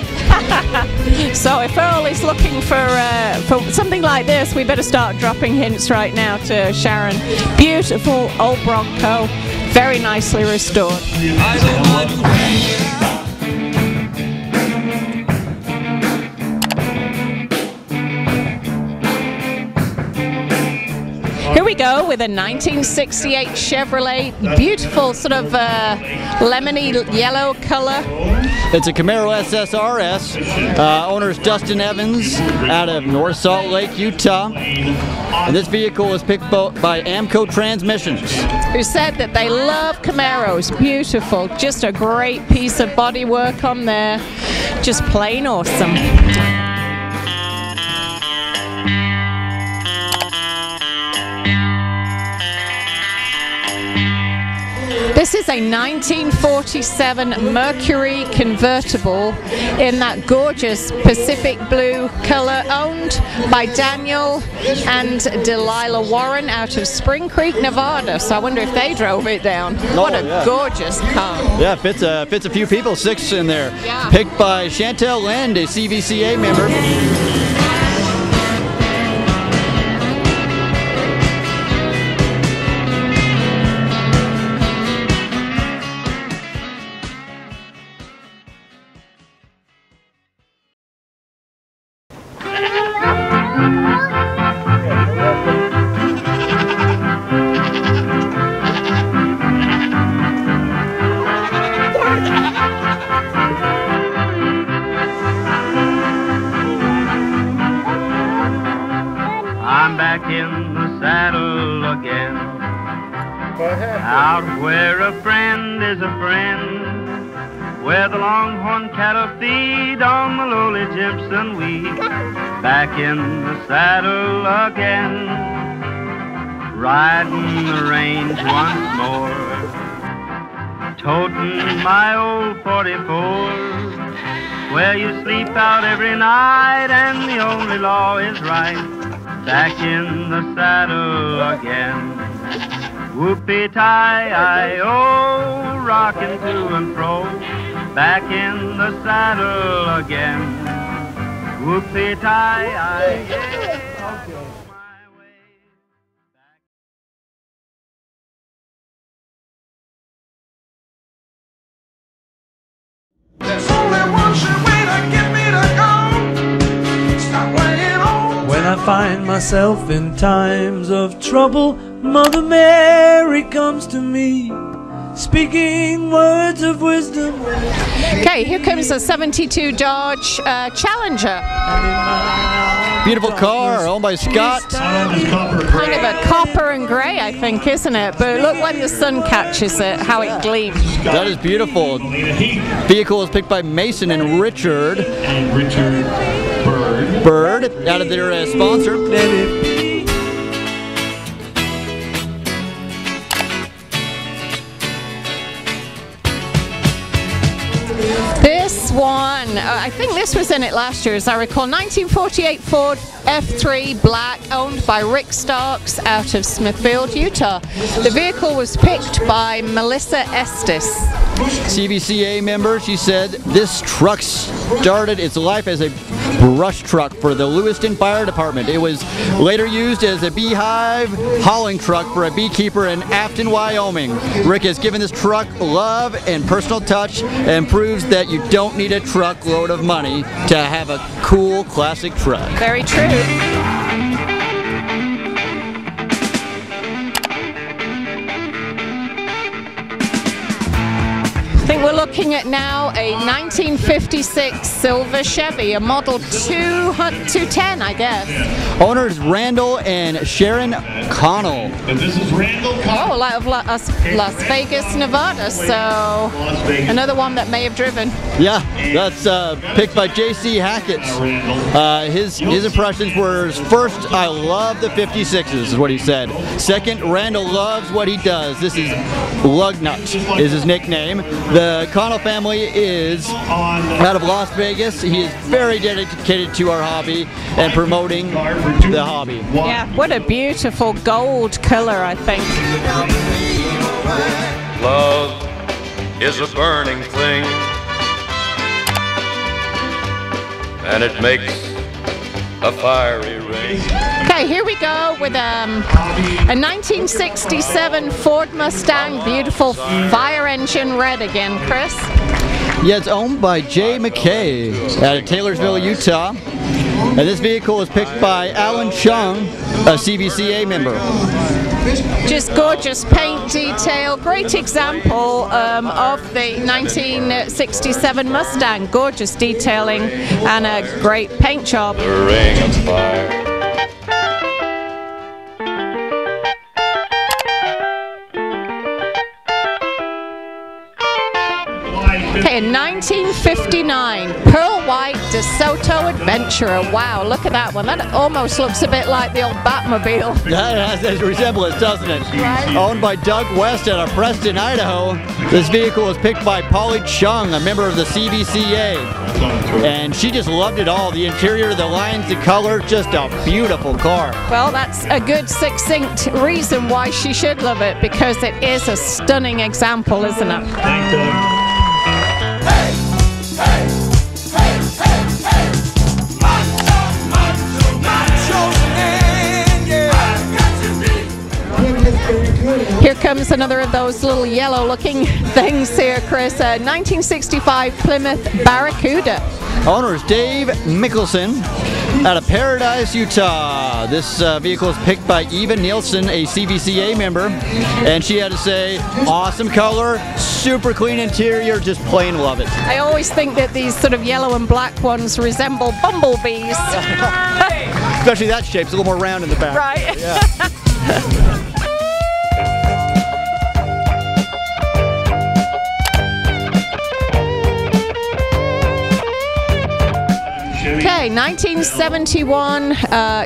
Speaker 3: So if Earl is looking for something like this, we better start dropping hints right now to Sharon. Beautiful old Bronco, very nicely restored. Here we go with a 1968 Chevrolet, beautiful sort of lemony yellow color.
Speaker 13: It's a Camaro SSRS. Owner's Dustin Evans out of North Salt Lake, Utah. And this vehicle was picked by Amco Transmissions,
Speaker 3: who said that they love Camaros. Beautiful, just a great piece of bodywork on there. Just plain awesome. This is a 1947 Mercury Convertible in that gorgeous Pacific blue color, owned by Daniel and Delilah Warren out of Spring Creek, Nevada. So I wonder if they drove it down. What a gorgeous car.
Speaker 13: Yeah, fits a few people, 6 in there.
Speaker 3: Yeah.
Speaker 13: Picked by Chantel Land, a CVCA member.
Speaker 17: I'm back in the saddle again. Out where a friend is a friend, where the longhorn cattle feed on the lowly Jimson weed. Back in the saddle again, riding the range once more, toting my old 44, where you sleep out every night and the only law is right. Back in the saddle again. Whoopie-tie-I-O, rocking to and fro. Back in the saddle again. Whoopie-tie-I-O.
Speaker 16: There's only one sure way to get me to go. Stop laying on.
Speaker 5: When I find myself in times of trouble, Mother Mary comes to me, speaking words of wisdom.
Speaker 3: Okay, here comes a 72 Dodge Challenger.
Speaker 13: Beautiful car, owned by Scott.
Speaker 3: Kind of a copper and grey, I think, isn't it? But look when the sun catches it, how it gleams.
Speaker 13: That is beautiful. Vehicle is picked by Mason and Richard. Bird, out of their sponsor.
Speaker 3: This one, I think this was in it last year, as I recall. 1948 Ford F3 Black, owned by Rick Starks out of Smithfield, Utah. The vehicle was picked by Melissa Estes.
Speaker 13: CBCA member, she said this truck started its life as a brush truck for the Lewiston Fire Department. It was later used as a beehive hauling truck for a beekeeper in Afton, Wyoming. Rick has given this truck love and personal touch and proves that you don't need a truckload of money to have a cool classic truck.
Speaker 3: Very true. I think we're looking at now a 1956 Silver Chevy, a model 210, I guess.
Speaker 13: Owners Randall and Sharon Connell.
Speaker 15: And this is Randall Connell.
Speaker 3: Oh, out of Las Vegas, Nevada. So another one that may have driven.
Speaker 13: Yeah, that's picked by J.C. Hackett. His impressions were, first, I love the 56s, is what he said. Second, Randall loves what he does. This is Lugnut, is his nickname. The Connell family is out of Las Vegas. He is very dedicated to our hobby and promoting the hobby.
Speaker 3: Yeah, what a beautiful gold color, I think.
Speaker 18: Love is a burning thing, and it makes a fiery ring.
Speaker 3: Okay, here we go with a 1967 Ford Mustang, beautiful fire engine red again, Chris.
Speaker 13: Yeah, it's owned by Jay McKay out of Taylorsville, Utah. And this vehicle was picked by Alan Chung, a CBCA member.
Speaker 3: Just gorgeous paint detail, great example of the 1967 Mustang. Gorgeous detailing and a great paint job.
Speaker 18: The ring of fire.
Speaker 3: Okay, in 1959, Pearl White DeSoto Adventurer. Wow, look at that one. That almost looks a bit like the old Batmobile.
Speaker 13: That has a resemblance, doesn't it?
Speaker 3: Right.
Speaker 13: Owned by Doug West out of Preston, Idaho. This vehicle was picked by Polly Chung, a member of the CBCA. And she just loved it all. The interior, the lines, the color, just a beautiful car.
Speaker 3: Well, that's a good succinct reason why she should love it, because it is a stunning example, isn't it?
Speaker 15: Thanks, Doug.
Speaker 3: Here comes another of those little yellow looking things here, Chris. 1965 Plymouth Barracuda.
Speaker 13: Owner is Dave Mickelson out of Paradise, Utah. This vehicle is picked by Eva Nielsen, a CBCA member, and she had to say, awesome color, super clean interior, just plain love it.
Speaker 3: I always think that these sort of yellow and black ones resemble bumblebees.
Speaker 13: Especially that shape's a little more round in the back.
Speaker 3: Right.
Speaker 13: Yeah.
Speaker 3: Okay, 1971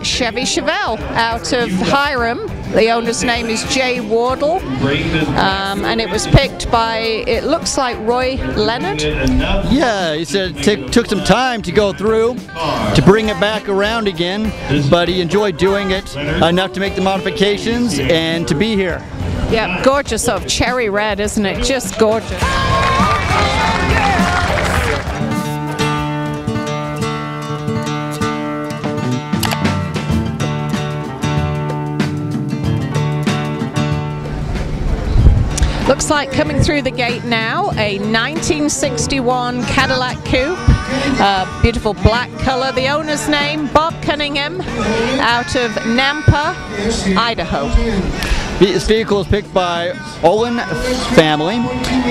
Speaker 3: Chevy Chevelle out of Hiram. The owner's name is Jay Wardle, and it was picked by, it looks like Roy Leonard.
Speaker 13: Yeah, he said it took some time to go through to bring it back around again, but he enjoyed doing it enough to make the modifications and to be here.
Speaker 3: Yeah, gorgeous sort of cherry red, isn't it? Just gorgeous. Looks like coming through the gate now, a 1961 Cadillac Coupe. Beautiful black color. The owner's name, Bob Cunningham, out of Nampa, Idaho.
Speaker 13: This vehicle is picked by Olin family,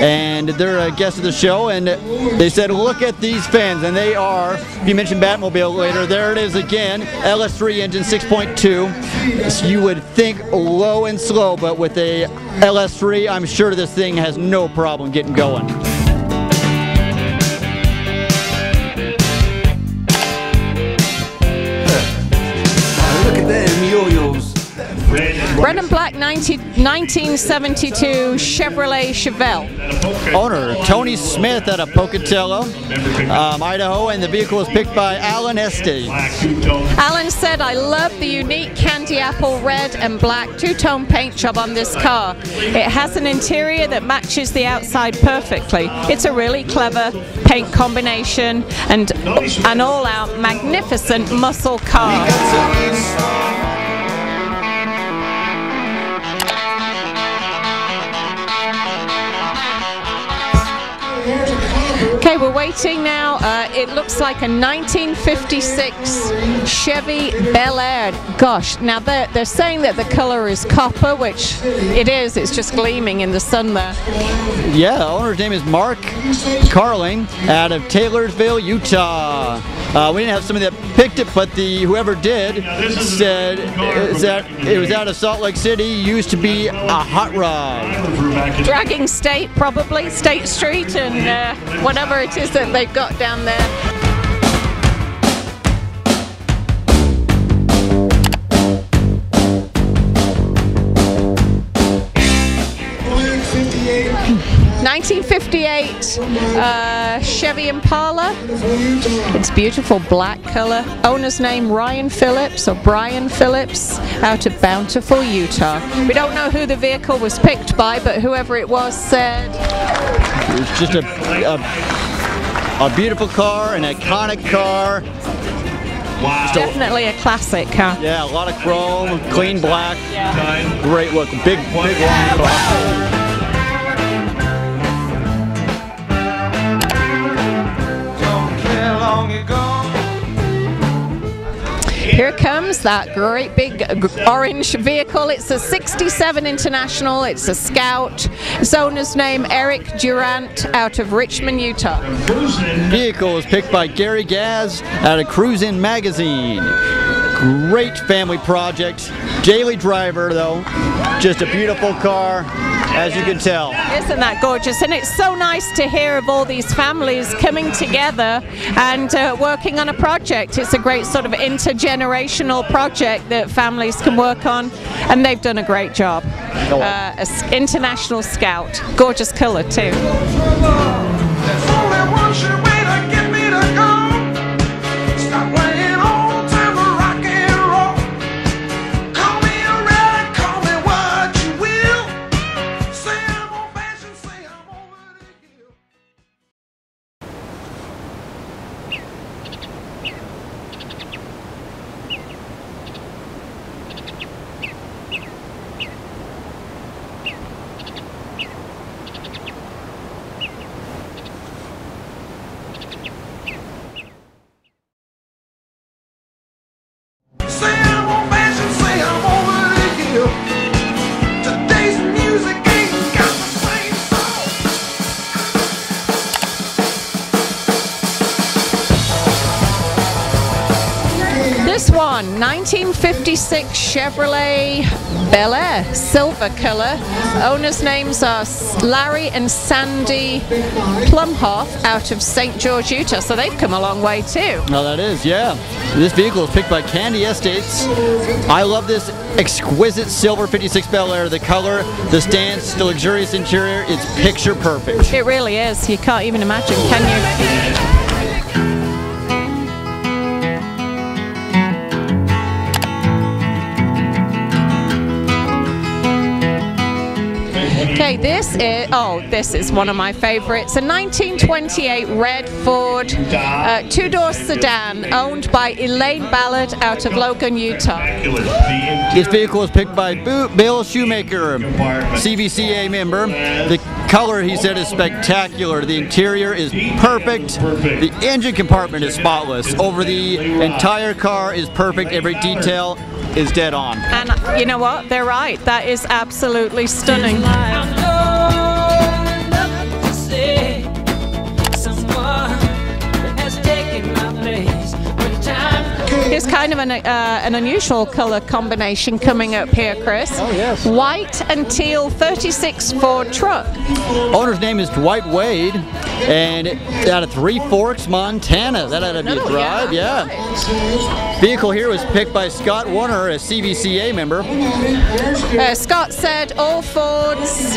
Speaker 13: and they're a guest of the show, and they said, look at these fans, and they are, if you mentioned Batmobile later, there it is again, LS3 engine 6.2. So you would think low and slow, but with a LS3, I'm sure this thing has no problem getting going.
Speaker 16: Look at them yo-yos.
Speaker 3: Red and black 1972 Chevrolet Chevelle.
Speaker 13: Owner Tony Smith out of Pocatello, Idaho, and the vehicle is picked by Alan Estes.
Speaker 3: Alan said, I love the unique candy apple red and black two-tone paint job on this car. It has an interior that matches the outside perfectly. It's a really clever paint combination and an all-out magnificent muscle car. Okay, we're waiting now. It looks like a 1956 Chevy Bel Air. Gosh, now they're saying that the color is copper, which it is. It's just gleaming in the sun there.
Speaker 13: Yeah, the owner's name is Mark Carling out of Taylorsville, Utah. We didn't have somebody that picked it, but whoever did said that it was out of Salt Lake City, used to be a hot rod.
Speaker 3: Dragging State, probably, State Street, and whatever it is that they've got down there. '58 Chevy Impala. It's beautiful black color. Owner's name Ryan Phillips or Brian Phillips out of Bountiful, Utah. We don't know who the vehicle was picked by, but whoever it was said
Speaker 13: it's just a beautiful car, an iconic car.
Speaker 3: Wow. Definitely a classic car.
Speaker 13: Yeah, a lot of chrome, clean black. Yeah. Great look, big long car.
Speaker 3: Here comes that great big orange vehicle. It's a 67 International. It's a Scout. Its owner's name, Eric Durant, out of Richmond, Utah.
Speaker 13: Vehicle is picked by Gary Gaz out of Cruisin' Magazine. Great family project. Daily driver, though. Just a beautiful car, as you can tell.
Speaker 3: Isn't that gorgeous? And it's so nice to hear of all these families coming together and working on a project. It's a great sort of intergenerational project that families can work on, and they've done a great job. International Scout. Gorgeous color, too. This one, 1956 Chevrolet Bel Air, silver color. Owners' names are Larry and Sandy Plumhoff out of St. George, Utah. So they've come a long way too.
Speaker 13: Oh, that is, yeah. This vehicle is picked by Candy Estates. I love this exquisite silver 56 Bel Air. The color, the stance, the luxurious interior, it's picture perfect.
Speaker 3: It really is. You can't even imagine, can you? Okay, this is one of my favorites. A 1928 red Ford two-door sedan owned by Elaine Ballard out of Logan, Utah.
Speaker 13: This vehicle was picked by Bill Shoemaker, CVCA member. The color, he said, is spectacular. The interior is perfect. The engine compartment is spotless. Over the entire car is perfect. Every detail is dead on.
Speaker 3: And you know what? They're right. That is absolutely stunning. Here's kind of an unusual color combination coming up here, Chris.
Speaker 13: Oh, yes.
Speaker 3: White and teal 36 Ford truck.
Speaker 13: Owner's name is Dwight Wade, and out of Three Forks, Montana. That had to be a drive, yeah. Vehicle here was picked by Scott Warner, a CVCA member.
Speaker 3: Scott said all Fords.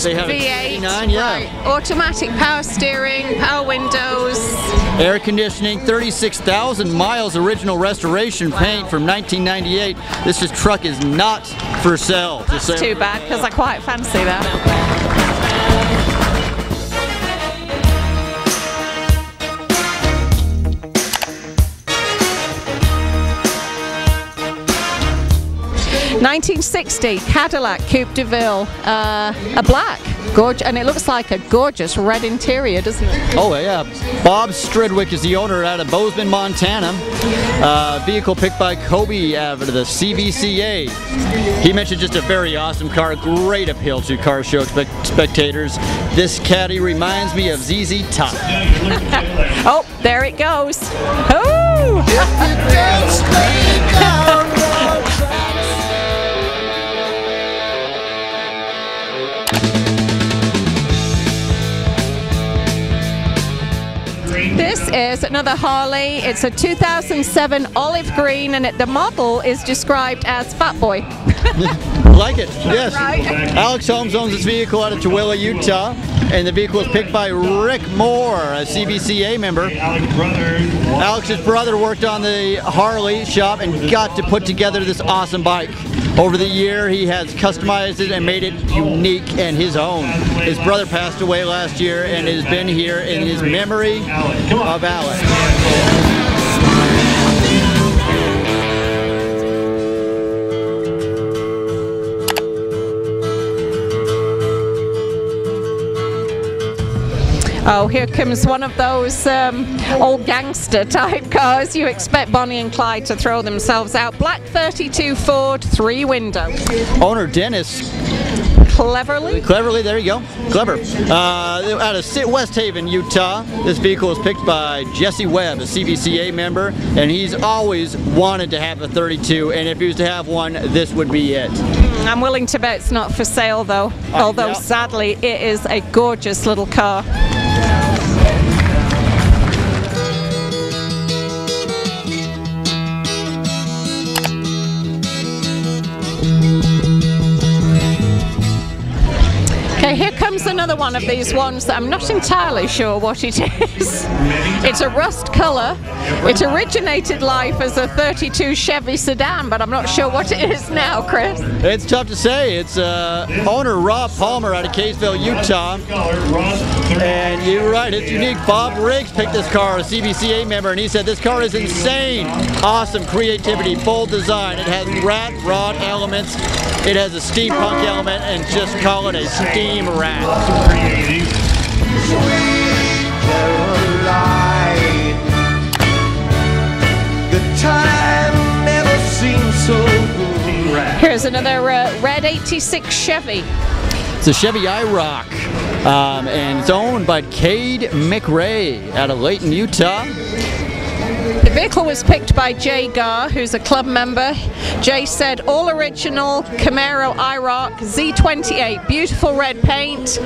Speaker 13: They have
Speaker 3: V8,
Speaker 13: 69, yeah.
Speaker 3: right. Automatic power steering, power windows.
Speaker 13: Air conditioning, 36,000 miles, original restoration paint from 1998. This truck is not for sale.
Speaker 3: That's too bad, because I quite fancy that. ...1960 Cadillac Coupe de Ville, a black, gorgeous, and it looks like a gorgeous red interior, doesn't it?
Speaker 13: Oh yeah, Bob Stridwick is the owner out of Bozeman, Montana. Vehicle picked by Kobe out of the CVCA. He mentioned just a very awesome car, great appeal to car show spectators. This caddy reminds me of ZZ Top.
Speaker 3: Oh, there it goes. Oh! This is another Harley. It's a 2007 olive green, and the model is described as Fat Boy.
Speaker 13: Like it, yes.
Speaker 3: Right.
Speaker 13: Alex Holmes owns this vehicle out of Tooele, Utah, and the vehicle was picked by Rick Moore, a CVCA member. Alex's brother worked on the Harley shop and got to put together this awesome bike. Over the year, he has customized it and made it unique and his own. His brother passed away last year, and it has been here in his memory of Alex.
Speaker 3: Oh, here comes one of those old gangster type cars. You expect Bonnie and Clyde to throw themselves out. Black 32 Ford, 3-window.
Speaker 13: Owner Dennis.
Speaker 3: Cleverly,
Speaker 13: there you go. Clever. Out of West Haven, Utah. This vehicle was picked by Jesse Webb, a CVCA member, and he's always wanted to have a 32, and if he was to have one, this would be it.
Speaker 3: I'm willing to bet it's not for sale, though. Although, sadly, it is a gorgeous little car. Okay, here comes another one of these ones that I'm not entirely sure what it is. It's a rust colour. It originated life as a 32 Chevy Sedan, but I'm not sure what it is now, Chris.
Speaker 13: It's tough to say. It's owner Rob Palmer out of Kaysville, Utah. And you're right, it's unique. Bob Riggs picked this car, a CVCA member, and he said this car is insane. Awesome creativity, bold design. It has rat rod elements. It has a steampunk element, and just call it a steam rat.
Speaker 3: Here's another red 86 Chevy.
Speaker 13: It's a Chevy IROC, and it's owned by Cade McRae out of Layton, Utah.
Speaker 3: The vehicle was picked by Jay Garr, who's a club member. Jay said, all original Camaro IROC Z28, beautiful red paint,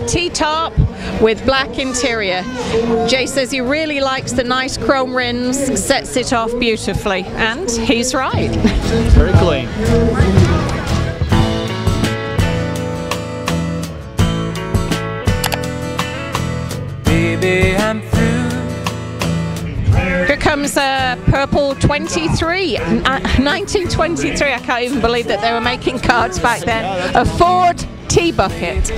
Speaker 3: T-top with black interior. Jay says he really likes the nice chrome rims, sets it off beautifully, and he's right.
Speaker 13: Very clean.
Speaker 3: Here comes a purple 1923. I can't even believe that they were making cars back then. A Ford T-Bucket.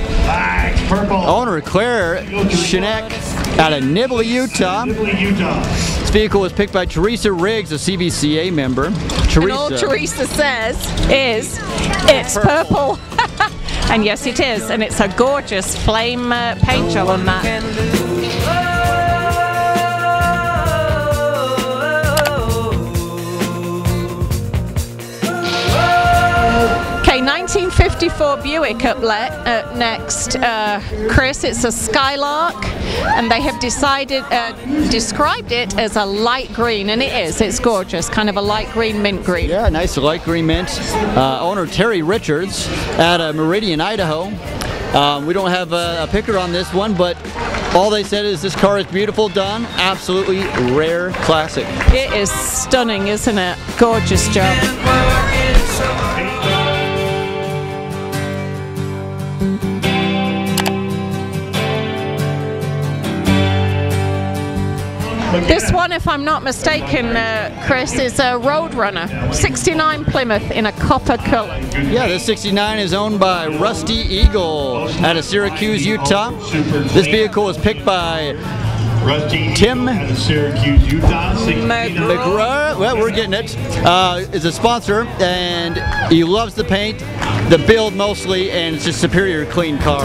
Speaker 13: Owner Claire Shinek out of Nibley, Utah. This vehicle was picked by Teresa Riggs, a CBCA member.
Speaker 3: And all Teresa says is, it's purple. And yes, it is. And it's a gorgeous flame paint job on that. Okay, 1954 Buick up next. Chris, it's a Skylark, and they have described it as a light green, and it is. It's gorgeous, kind of a light green, mint green.
Speaker 13: Yeah, nice light green mint. Owner Terry Richards out of Meridian, Idaho. We don't have a picker on this one, but all they said is this car is beautiful, done, absolutely rare classic.
Speaker 3: It is stunning, isn't it? Gorgeous job. This one, if I'm not mistaken, Chris, is a Roadrunner. 69 Plymouth in a copper color.
Speaker 13: Yeah, this 69 is owned by Rusty Eagle out of Syracuse, Utah. This vehicle was picked by Tim McGraw. Well, we're getting it. Is a sponsor, and he loves the paint, the build mostly, and it's just superior clean car.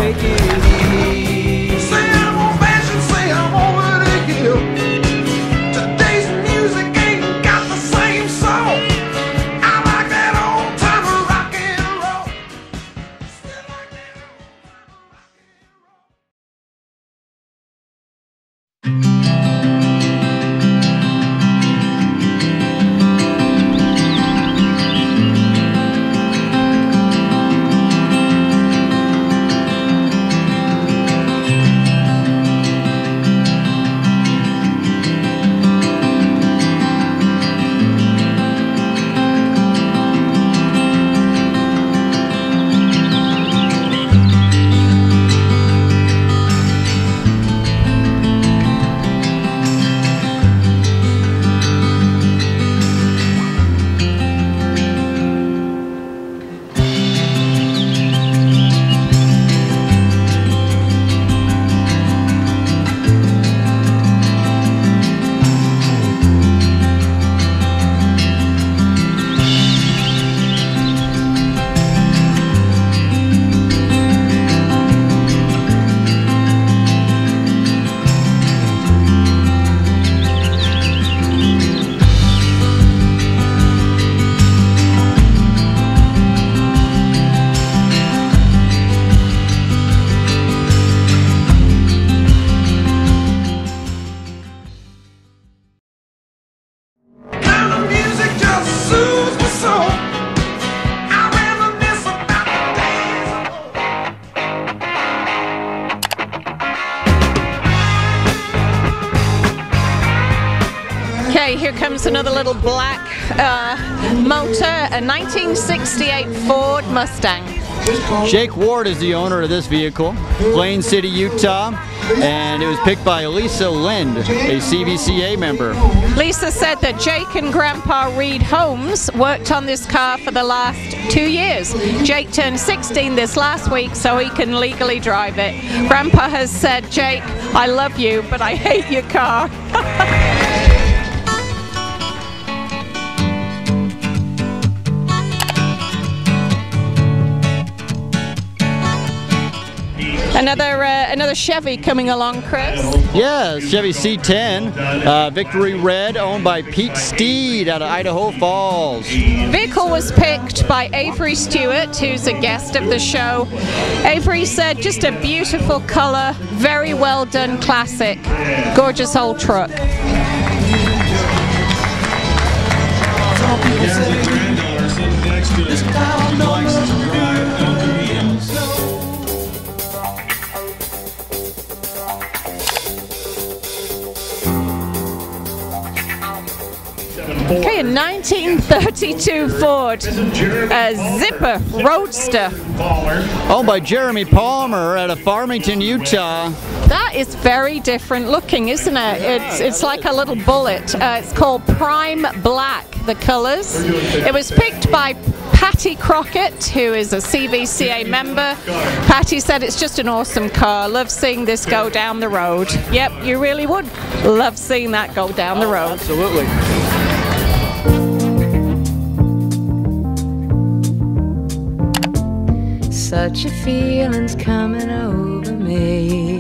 Speaker 3: Here comes another little black motor, a 1968 Ford Mustang.
Speaker 13: Jake Ward is the owner of this vehicle, Plain City, Utah, and it was picked by Lisa Lind, a CBCA member.
Speaker 3: Lisa said that Jake and Grandpa Reed Holmes worked on this car for the last 2 years. Jake turned 16 this last week, so he can legally drive it. Grandpa has said, Jake, I love you, but I hate your car. Another Chevy coming along, Chris.
Speaker 13: Yeah, Chevy C10, Victory Red, owned by Pete Steed out of Idaho Falls.
Speaker 3: Vehicle was picked by Avery Stewart, who's a guest of the show. Avery said, just a beautiful color, very well done classic, gorgeous old truck. Okay, in 1932 Ford Zipper Roadster.
Speaker 13: Owned by Jeremy Palmer out of Farmington, Utah.
Speaker 3: That is very different looking, isn't it? It's like a little bullet. It's called Prime Black, the colors. It was picked by Patty Crockett, who is a CVCA member. Patty said it's just an awesome car. Love seeing this go down the road. Yep, you really would love seeing that go down the road.
Speaker 13: Absolutely.
Speaker 14: Such a feeling's coming over me.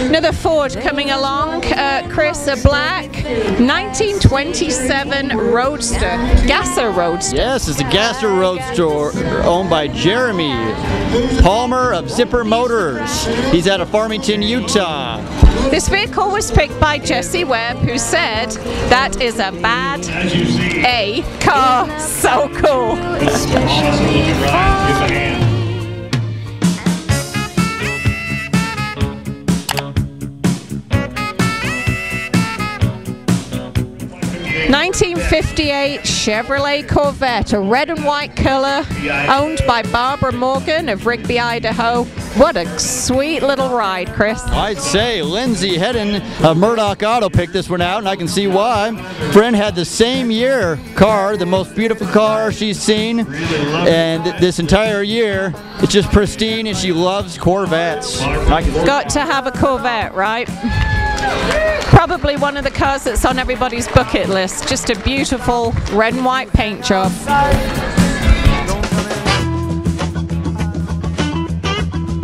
Speaker 3: Another Ford coming along, Chris, a black 1927 Roadster, Gasser Roadster.
Speaker 13: Yes, it's a Gasser Roadster owned by Jeremy Palmer of Zipper Motors. He's out of Farmington, Utah.
Speaker 3: This vehicle was picked by Jesse Webb, who said, that is a bad A car. So cool.
Speaker 15: Awesome.
Speaker 3: 1958 Chevrolet Corvette, a red and white color, owned by Barbara Morgan of Rigby, Idaho. What a sweet little ride, Chris.
Speaker 13: I'd say Lindsay Hedden of Murdoch Auto picked this one out, and I can see why. Friend had the same year car, the most beautiful car she's seen, and this entire year, it's just pristine, and she loves Corvettes.
Speaker 3: Got to have a Corvette, right? Probably one of the cars that's on everybody's bucket list. Just a beautiful red and white paint job.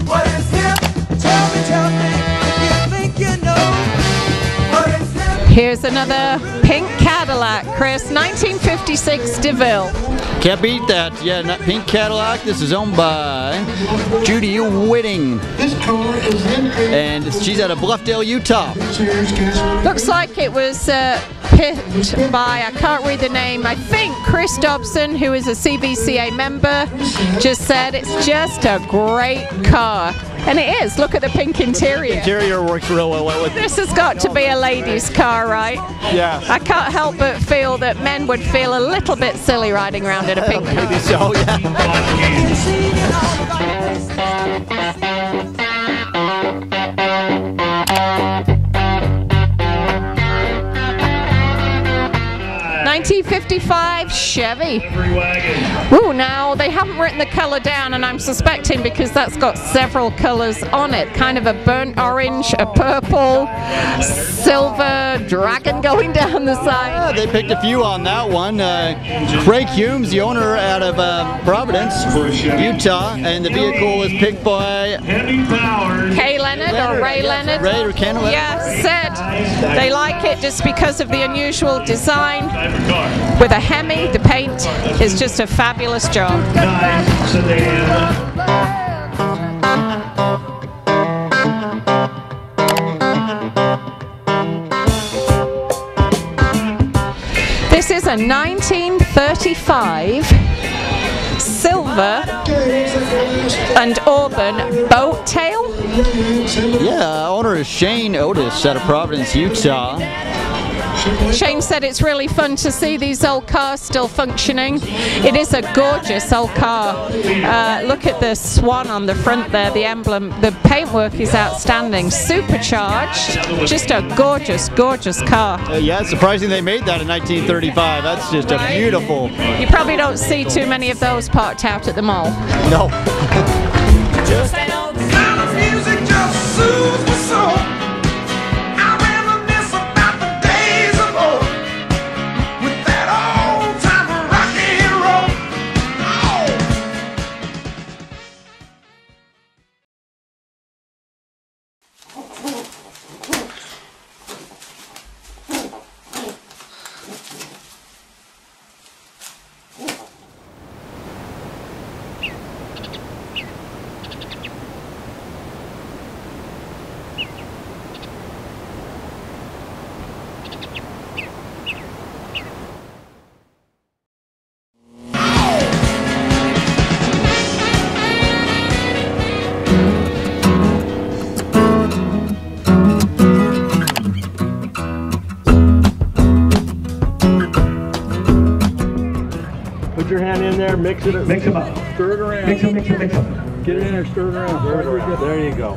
Speaker 16: What is hip? Tell me if you think you know. What is hip?
Speaker 3: Here's another pink Cadillac, Chris, 1956 DeVille.
Speaker 13: Can't beat that. Yeah, not pink Cadillac. This is owned by Judy Whitting.
Speaker 15: This car is
Speaker 13: and she's out of Bluffdale, Utah.
Speaker 3: Looks like it was picked by, I can't read the name, I think Chris Dobson, who is a CVCA member, just said it's just a great car. And it is. Look at the pink interior.
Speaker 13: The interior works real well with it.
Speaker 3: This has got to be a lady's car, right?
Speaker 13: Yeah.
Speaker 3: I can't help but feel that men would feel a little bit silly riding around in a pink car.
Speaker 13: Maybe so, yeah.
Speaker 3: 1955 Chevy. Ooh, now they haven't written the color down, and I'm suspecting because that's got several colors on it. Kind of a burnt orange, a purple, silver, dragon going down the side.
Speaker 13: Yeah, they picked a few on that one. Craig Humes, the owner out of Providence, Utah, and the vehicle was picked by
Speaker 3: Kay Leonard or Ray Leonard.
Speaker 13: Ray or Ken Leonard.
Speaker 3: Yeah, said they like it just because of the unusual design. With a Hemi, the paint is just a fabulous job. This is a 1935 silver and auburn boat tail.
Speaker 13: Yeah, owner is Shane Otis out of Providence, Utah.
Speaker 3: Shane said it's really fun to see these old cars still functioning. It is a gorgeous old car. Look at the swan on the front there, the emblem. The paintwork is outstanding. Supercharged. Just a gorgeous, gorgeous car.
Speaker 13: Yeah, it's surprising they made that in 1935. That's just a beautiful.
Speaker 3: You probably don't see too many of those parked out at the mall.
Speaker 13: No.
Speaker 16: Just the sound of music just soothes my soul.
Speaker 12: Mix it up.
Speaker 19: Mix them up.
Speaker 12: Stir it around.
Speaker 19: Mix them.
Speaker 12: Get it in there, stir it around.
Speaker 19: There you go.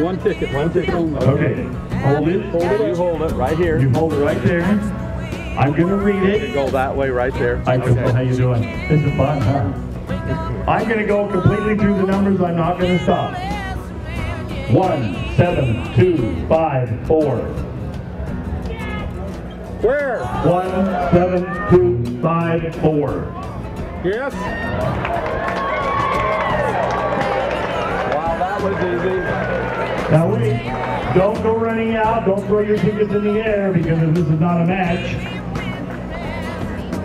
Speaker 12: One ticket only.
Speaker 19: Okay. Hold it.
Speaker 12: You hold it right here.
Speaker 19: You hold it right there. I'm going to read it.
Speaker 12: Go that way right there.
Speaker 19: Hi, Crystal. How you doing? This is fun, huh? I'm going to go completely through the numbers. I'm not going to stop. 1, 7, 2, 5, 4.
Speaker 12: Where?
Speaker 19: 1, 7, 2, 5, 4.
Speaker 12: Yes. Wow, that was easy.
Speaker 19: Now wait, don't go running out. Don't throw your tickets in the air because this is not a match.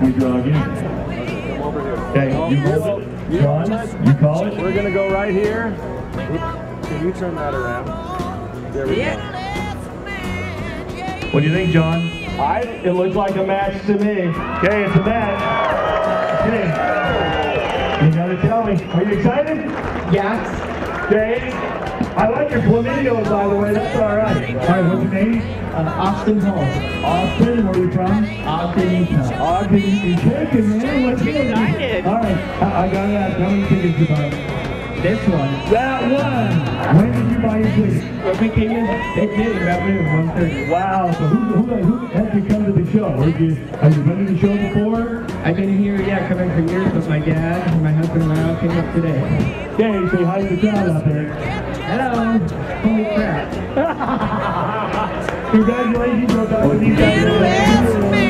Speaker 19: We draw again.
Speaker 12: Come over here.
Speaker 19: Okay, you hold it. John, you call it.
Speaker 12: We're going to go right here. Can you turn that around? There we go.
Speaker 19: What do you think, John? It looks like a match to me. Okay, it's a match. Okay. You gotta tell me. Are you excited?
Speaker 11: Yes.
Speaker 19: Okay. I like your flamingos, by the way. That's all right. All right, what's your name?
Speaker 11: Austin Hall.
Speaker 19: Austin, where are you from?
Speaker 11: Ogden, Utah.
Speaker 19: Ogden, you're shaking, man. What's good?
Speaker 11: Excited.
Speaker 19: All right, I gotta ask, how many tickets you buy?
Speaker 11: This one.
Speaker 19: That one! When did you buy your ticket?
Speaker 11: When we came in, they did about noon, 1:30.
Speaker 19: Wow, so who had you come to the show? Have you been to the show before?
Speaker 11: I've been here, coming for years, but my dad and my husband and I all came up today.
Speaker 19: Okay, say hi to the crowd out there.
Speaker 11: Hello. Holy crap.
Speaker 19: Congratulations on that with these guys.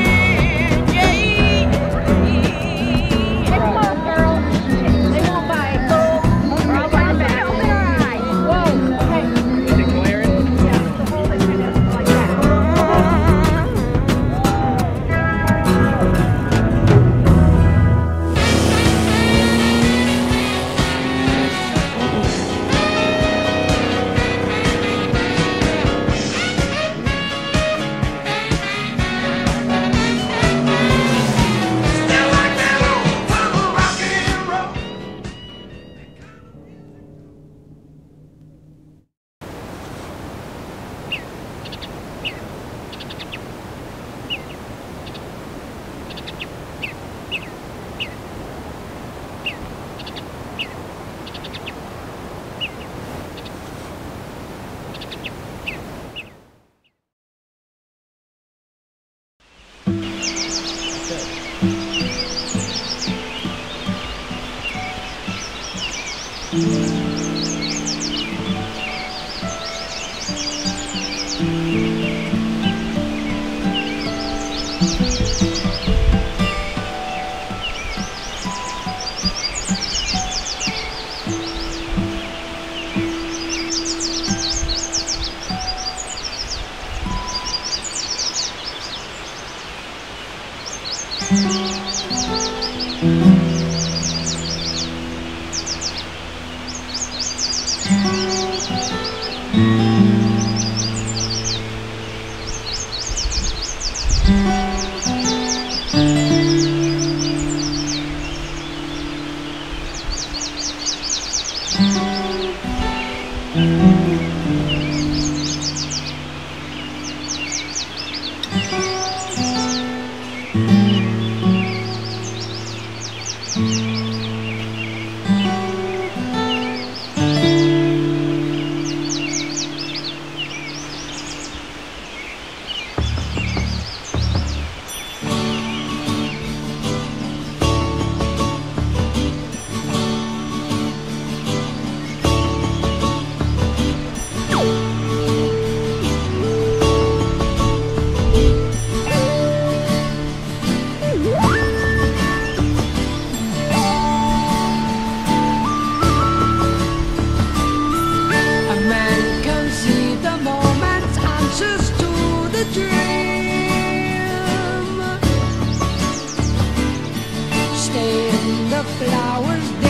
Speaker 16: flowers